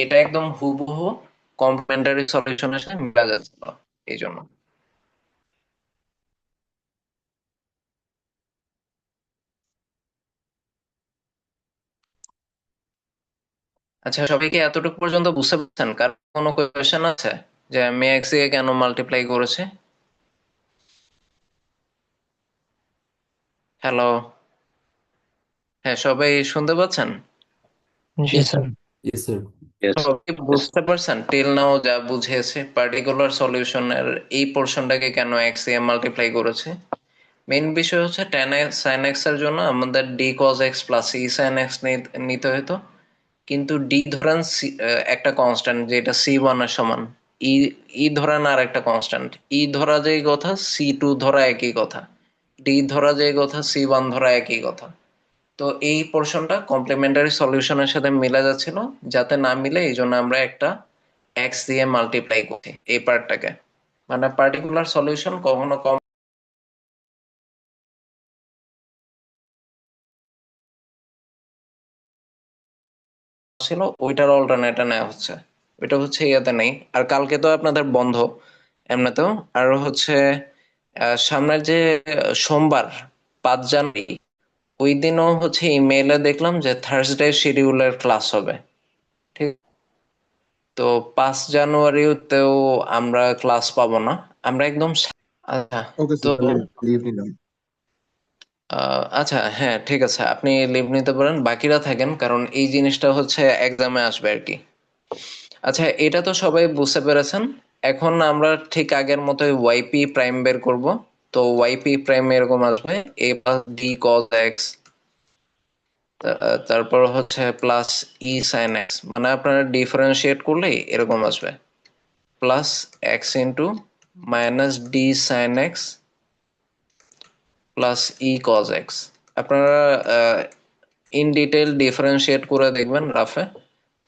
এটা একদম হুবহু কমপ্লিমেন্টারি সলিউশনের সাথে মিলা যাচ্ছিল এই জন্য। আচ্ছা, সবাই কি এতটুকু পর্যন্ত বুঝতে পারছেন? কার কোনো কোয়েশ্চেন আছে যে আমি এক্স দিয়ে কেন মাল্টিপ্লাই করেছে? হ্যালো, হ্যাঁ, সবাই শুনতে পাচ্ছেন? জি ইয়েস স্যার। Yes sir. সবাই বুঝতে পারছেন টিল নাও যা বুঝিয়েছে পার্টিকুলার সলিউশনের এই পোর্শনটাকে কেন এক্স দিয়ে মাল্টিপ্লাই করেছে? মেইন বিষয় হচ্ছে tan sin x এর জন্য আমাদের d cos x plus e sin x নিতে হতো, কিন্তু ডি ধরেন একটা কনস্ট্যান্ট যেটা c1 এর সমান, ই ই ধরেন আর একটা কনস্ট্যান্ট, ই ধরা যেই কথা c2 ধরা একই কথা, ডি ধরা যেই কথা c1 ধরা একই কথা। তো এই পোর্শনটা কমপ্লিমেন্টারি সলিউশনের সাথে মিলে যাচ্ছিল, যাতে না মিলে এই জন্য আমরা একটা এক্স দিয়ে মাল্টিপ্লাই করছি এই পার্টটাকে। মানে পার্টিকুলার সলিউশন কখনো কম ছিল, ওইটার অল্টারনেটে নেওয়া হচ্ছে, ওইটা হচ্ছে ইয়াতে নেই। আর কালকে তো আপনাদের বন্ধ এমনিতেও। আর হচ্ছে সামনের যে সোমবার 5 জানুয়ারি, ওই দিনও হচ্ছে ইমেইলে দেখলাম যে থার্সডে শিডিউলের ক্লাস হবে। ঠিক, তো 5 জানুয়ারিতেও আমরা ক্লাস পাবো না, আমরা একদম আচ্ছা। ওকে তো স্যার, তাহলে লিভ নিলাম। আচ্ছা, হ্যাঁ, ঠিক আছে, আপনি লিভ নিতে পারেন, বাকিরা থাকেন, কারণ এই জিনিসটা হচ্ছে এক্সামে আসবে আর কি। আচ্ছা, এটা তো সবাই বুঝতে পেরেছেন। এখন আমরা ঠিক আগের মতোই ওয়াইপি প্রাইম বের করব। তো ওয়াইপি প্রাইম এরকম আসবে a plus D cos X, তারপর হচ্ছে প্লাস ই সাইন এক্স, মানে আপনারা ডিফারেন্সিয়েট করলেই এরকম আসবে, plus x into minus d sine x plus e cos x. আপনারা ইন ডিটেল ডিফারেন্সিয়েট করে দেখবেন রাফে।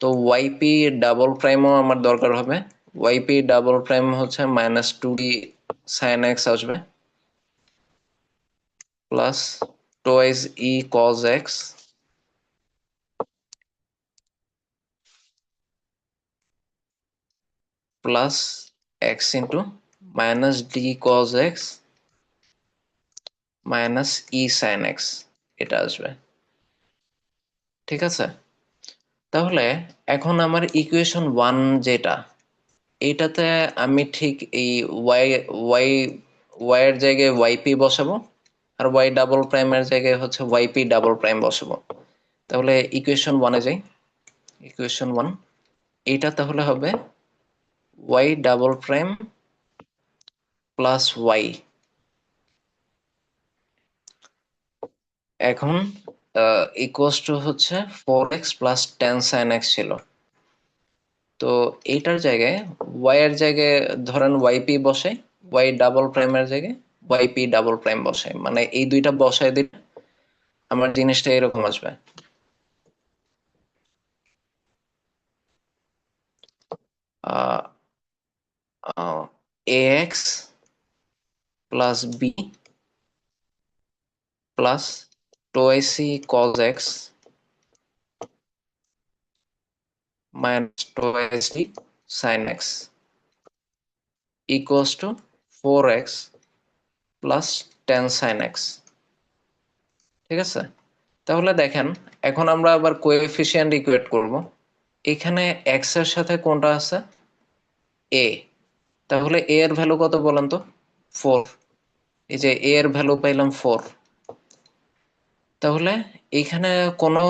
তো ওয়াইপি ডাবল প্রাইমও আমার দরকার হবে। ওয়াইপি ডাবল প্রাইম হচ্ছে minus two d sine x আসবে, plus twice e cos x plus x into minus d cos x minus e sine x, এটা আসবে। ঠিক আছে, তাহলে এখন আমার ইকুয়েশন 1 যেটা, এইটাতে আমি ঠিক এই ওয়াই ওয়াই ওয়াই এর জায়গায় ওয়াইপি বসাবো, আর ওয়াই ডাবল প্রাইমের জায়গায় হচ্ছে ওয়াইপি ডাবল প্রাইম বসাবো। তাহলে ইকুয়েশন 1-এ যাই। ইকুয়েশন 1, এইটা তাহলে হবে Y double prime plus Y. এখন ইকুয়াস টু হচ্ছে 4x plus ten sine x ছিল। তো এইটার জায়গায় ওয়াই এর জায়গায় ধরেন ওয়াইপি বসে, ওয়াই ডাবল প্রাইমের জায়গায় ওয়াইপি ডাবল প্রাইম বসে, মানে এই দুইটা বসায় দিলে আমার জিনিসটা এরকম আসবে। ax plus b plus twice e cos x minus twice e sine x equals to 4x plus ten sine x. ঠিক আছে, তাহলে দেখেন, এখন আমরা আবার কোএফিসিয়েন্ট ইকুয়েট করব। এখানে x এর সাথে কোনটা আছে? a। তাহলে a এর ভ্যালু কত বলেন তো? 4। এই যে a এর ভ্যালু পাইলাম 4। তাহলে এখানে কোনো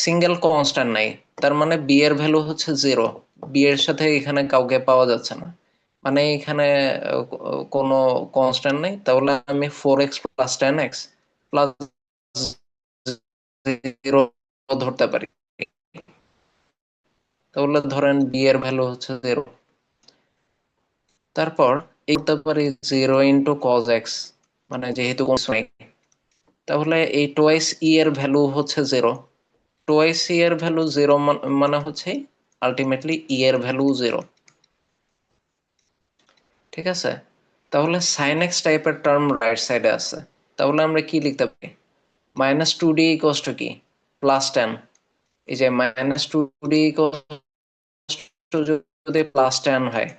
সিঙ্গেল কনস্ট্যান্ট নাই, তার মানে b এর ভ্যালু হচ্ছে 0। b এর সাথে এখানে কাউকে পাওয়া যাচ্ছে না, মানে এখানে কোনো কনস্ট্যান্ট নেই। তাহলে আমি 4x প্লাস 10x প্লাস 0 ধরতে পারি। তাহলে ধরেন b এর ভ্যালু হচ্ছে 0। তারপর এই করতে পারি 0 × cos x, মানে যেহেতু কোনো নাই, তাহলে এই টোয়াইস ই এর ভ্যালু হচ্ছে 0। টোয়াইস ই এর ভ্যালু 0 মানে হচ্ছে আলটিমেটলি ই এর ভ্যালু 0। ঠিক আছে, তাহলে সাইন এক্স টাইপের টার্ম রাইট সাইডে আছে, তাহলে আমরা কি লিখতে পারি? -2d ইকুয়ালস টু কি? +10। এই যে -2d ইকুয়ালস টু যদি +10 হয়,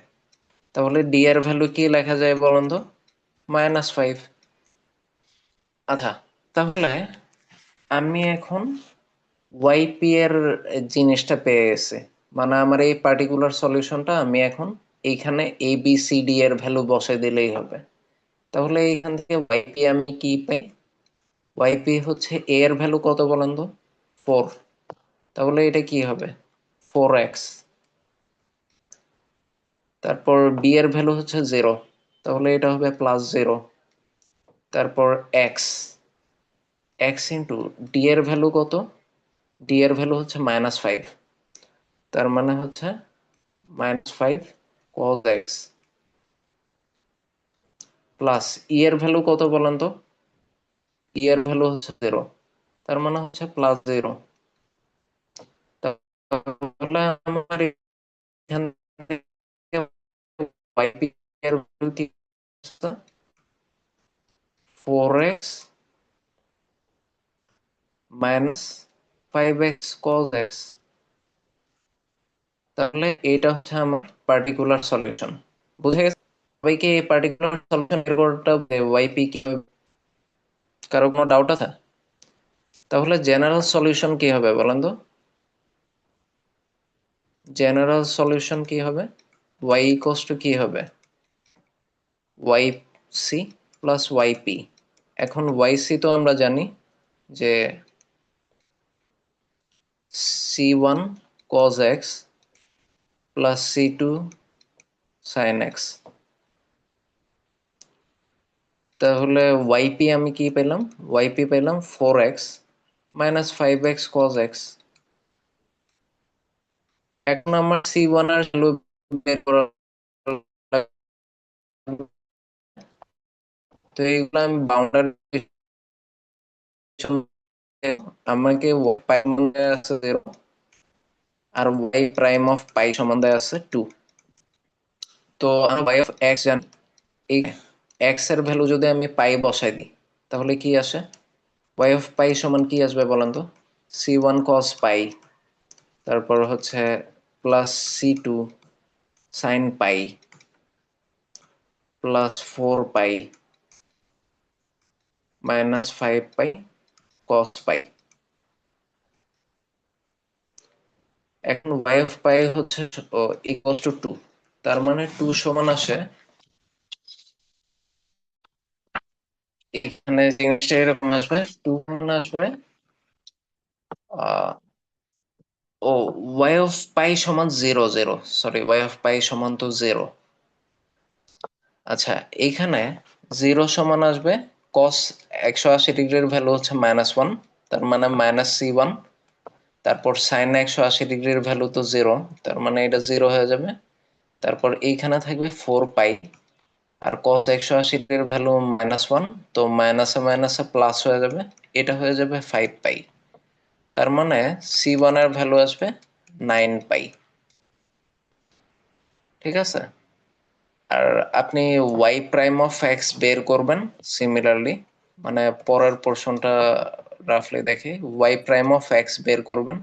তাহলে ডি এর ভ্যালু কি লেখা যায় বলুন তো? -5। আচ্ছা, তাহলে আমি এখন ওয়াইপি এর জিনিসটা পেয়ে গেছি, মানে আমার এই পার্টিকুলার সলিউশনটা আমি এখন এইখানে এ বি সি ডি এর ভ্যালু বসাই দিলেই হবে। তাহলে এইখান থেকে ওয়াইপি আমি কি পাই? ওয়াইপি হচ্ছে এ এর ভ্যালু কত বলেন তো? 4। তাহলে এটা কি হবে? 4x। তারপর বি এর ভ্যালু হচ্ছে 0, তাহলে এটা হবে +0। তারপর এক্স, এক্স ইন্টু ডি এর ভ্যালু কত? ডি এর ভ্যালু হচ্ছে -5, তার মানে হচ্ছে -5 cos x, প্লাস ই এর ভ্যালু কত বলেন তো? ই এর ভ্যালু হচ্ছে 0, তার মানে হচ্ছে +0। তাহলে আমার এখান থেকে yp এর ভ্যালু কি? 4x - 5x cos x। তাহলে এটা হচ্ছে আমার পার্টিকুলার সলিউশন। বুঝে গেছে সবাইকে এই পার্টিকুলার সলিউশন বের করতে হবে ওয়াইপি কি হবে? কারো কোনো ডাউট আছে? তাহলে জেনারেল সলিউশন কি হবে বলেন তো? জেনারেল সলিউশন কি হবে? ওয়াই ইকুয়ালস টু কি হবে? Y C plus YP. এখন ওয়াই সি তো আমরা জানি যে c1 cos x plus c2 sin x। তাহলে ওয়াইপি আমি কি পেলাম? ওয়াইপি পেলাম 4x - 5x cos x। এখন আমার c1 এর ভ্যালু বের করা লাগবে। তো এইগুলো আমি বাউন্ডারি, আমাকে পাই সমান আছে 0 আর y প্রাইম অফ পাই সমান আছে 2। তো আমি y অফ x জানি, এই x এর ভ্যালু যদি আমি পাই বসাই দিই, তাহলে কি আসে? y অফ পাই সমান কি আসবে বলেন তো? c1 cos পাই, তারপর হচ্ছে প্লাস c2 sin পাই প্লাস 4 পাই -5 পাই cos পাই। এখন y অফ পাই হচ্ছে ইকুয়াল টু 2, তার মানে 2 সমান আসে, এখানে জিনিসটা এরকম আসবে, 2 সমান আসবে ও y অফ পাই সমান 0 0, সরি y অফ পাই সমান তো 0। আচ্ছা, এইখানে 0 সমান আসবে cos 180 ডিগ্রির ভ্যালু হচ্ছে -1, তার মানে -c1। তারপর sin 180 ডিগ্রির ভ্যালু তো 0, তার মানে এটা 0 হয়ে যাবে। তারপর এইখানে থাকবে 4 পাই, আর cos 180 ডিগ্রির ভ্যালু -1, তো মাইনাসে মাইনাসে প্লাস হয়ে যাবে, এটা হয়ে যাবে 5 পাই। তার মানে c1 এর ভ্যালু আসবে 9 পাই। ঠিক আছে, আর আপনি y প্রাইম অফ এক্স বের করবেন সিমিলারলি, মানে পরের পোর্শনটা রাফলি দেখি, y প্রাইম অফ এক্স বের করবেন,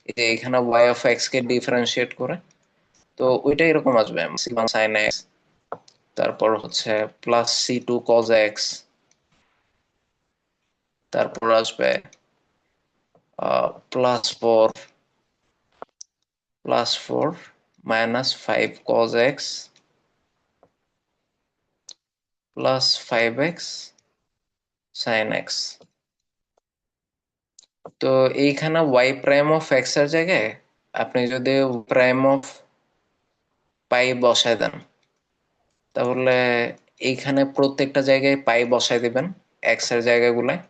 এই যে এখানে y of x K differentiate করে, তো ওইটা এরকম আসবে c1 sin x, তারপর হচ্ছে প্লাস c2 cos x, তারপর আসবে +4 -5 cos x plus 5x sin x। তো এইখানে y প্রাইম অফ x এর জায়গায় আপনি যদি প্রাইম অফ পাই বসায় দেন, তাহলে এইখানে প্রত্যেকটা জায়গায় পাই বসায় দিবেন, x এর জায়গাগুলোয়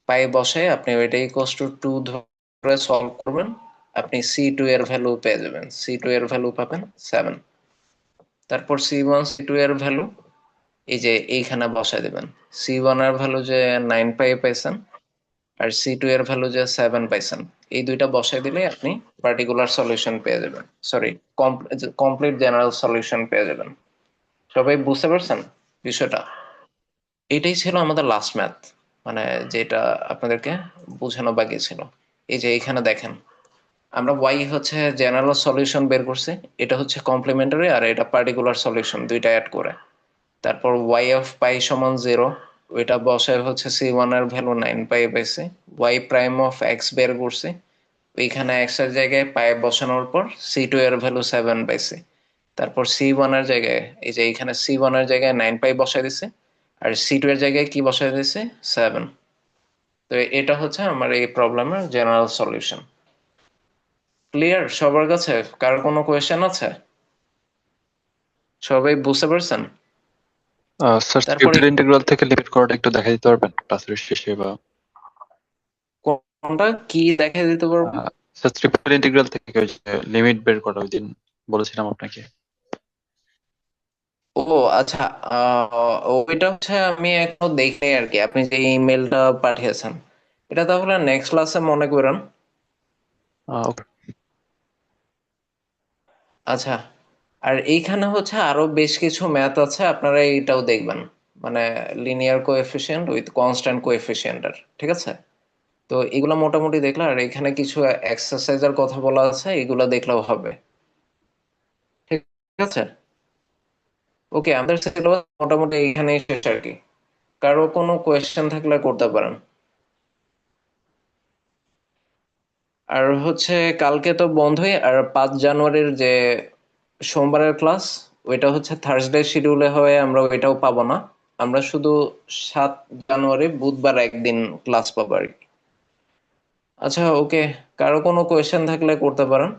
পাই বসায় আপনি ওইটা ইকুয়ালস টু 2 ধরে সলভ করবেন, আপনি c2 এর ভ্যালু পেয়ে যাবেন, c2 এর ভ্যালু পাবেন 7। তারপর C1 C2 এর ভ্যালু এই যে এইখানে বসায় দেবেন। C1 এর ভ্যালু যে 9 পাইছেন আর C2 এর ভ্যালু যে 7 পাইছেন, এই দুইটা বসায় দিলে আপনি পার্টিকুলার সলিউশন পেয়ে যাবেন, সরি কমপ্লিট জেনারেল সলিউশন পেয়ে যাবেন। সবাই বুঝতে পারছেন বিষয়টা? এটাই ছিল আমাদের লাস্ট ম্যাথ, মানে যেটা আপনাদেরকে বোঝানো বাকি ছিল। এই যে এইখানে দেখেন আমরা ওয়াই হচ্ছে জেনারেল সলিউশন বের করছি, এটা হচ্ছে কমপ্লিমেন্টারি আর এটা পার্টিকুলার সলিউশন, দুইটা অ্যাড করে। তারপর ওয়াই অফ পাই সমান 0, ওইটা বসায় হচ্ছে C1 এর ভ্যালু 9 পাই পাইছি। ওয়াই প্রাইম অফ এক্স বের করছি, ওইখানে এক্স এর জায়গায় পাই বসানোর পর C2 এর ভ্যালু 7 পাইছি। তারপর C1 এর জায়গায় এই যে এইখানে C1 এর জায়গায় 9 পাই বসাই দিছি আর C2 এর জায়গায় কি বসাই দিছি 7। তো এটা হচ্ছে আমার এই প্রবলেমের জেনারেল সলিউশন। ক্লিয়ার সবার কাছে? কারো কোনো কোয়েশ্চেন আছে? সবাই বুঝতে পারছেন? স্যার তারপরে ট্রিপল ইন্টিগ্রাল থেকে লিমিট করাটা একটু দেখাই দিতে পারবেন ক্লাসের শেষে বা কোনটা কি দেখা দিতে পারবো? স্যার ট্রিপল ইন্টিগ্রাল থেকে ওই যে লিমিট বের করা ওই দিন বলেছিলাম আপনাকে। ও আচ্ছা, ওইটা হচ্ছে আমি এখনো দেখিনি আর কি, আপনি যে ইমেলটা পাঠিয়েছেন। এটা তাহলে নেক্সট ক্লাসে মনে করেন। ওকে আচ্ছা, আর এইখানে হচ্ছে আরো বেশ কিছু ম্যাথ আছে, আপনারা এইটাও দেখবেন, মানে লিনিয়ার কোএফিসিয়েন্ট উইথ কনস্ট্যান্ট কোএফিসিয়েন্টের, ঠিক আছে? তো এগুলো মোটামুটি দেখলে, আর এখানে কিছু এক্সারসাইজের কথা বলা আছে, এগুলো দেখলেও হবে, ঠিক আছে? ওকে, আমাদের সিলেবাস মোটামুটি এইখানেই শেষ আর কি। কারো কোনো কোয়েশ্চেন থাকলে করতে পারেন। আর হচ্ছে কালকে তো বন্ধই, আর 5 জানুয়ারির যে সোমবারের ক্লাস, ওইটা হচ্ছে থার্সডে শিডিউলে হয়ে আমরা ওইটাও পাবো না। আমরা শুধু 7 জানুয়ারি বুধবার একদিন ক্লাস পাবো আর কি। আচ্ছা ওকে, কারো কোনো কোয়েশ্চেন থাকলে করতে পারেন।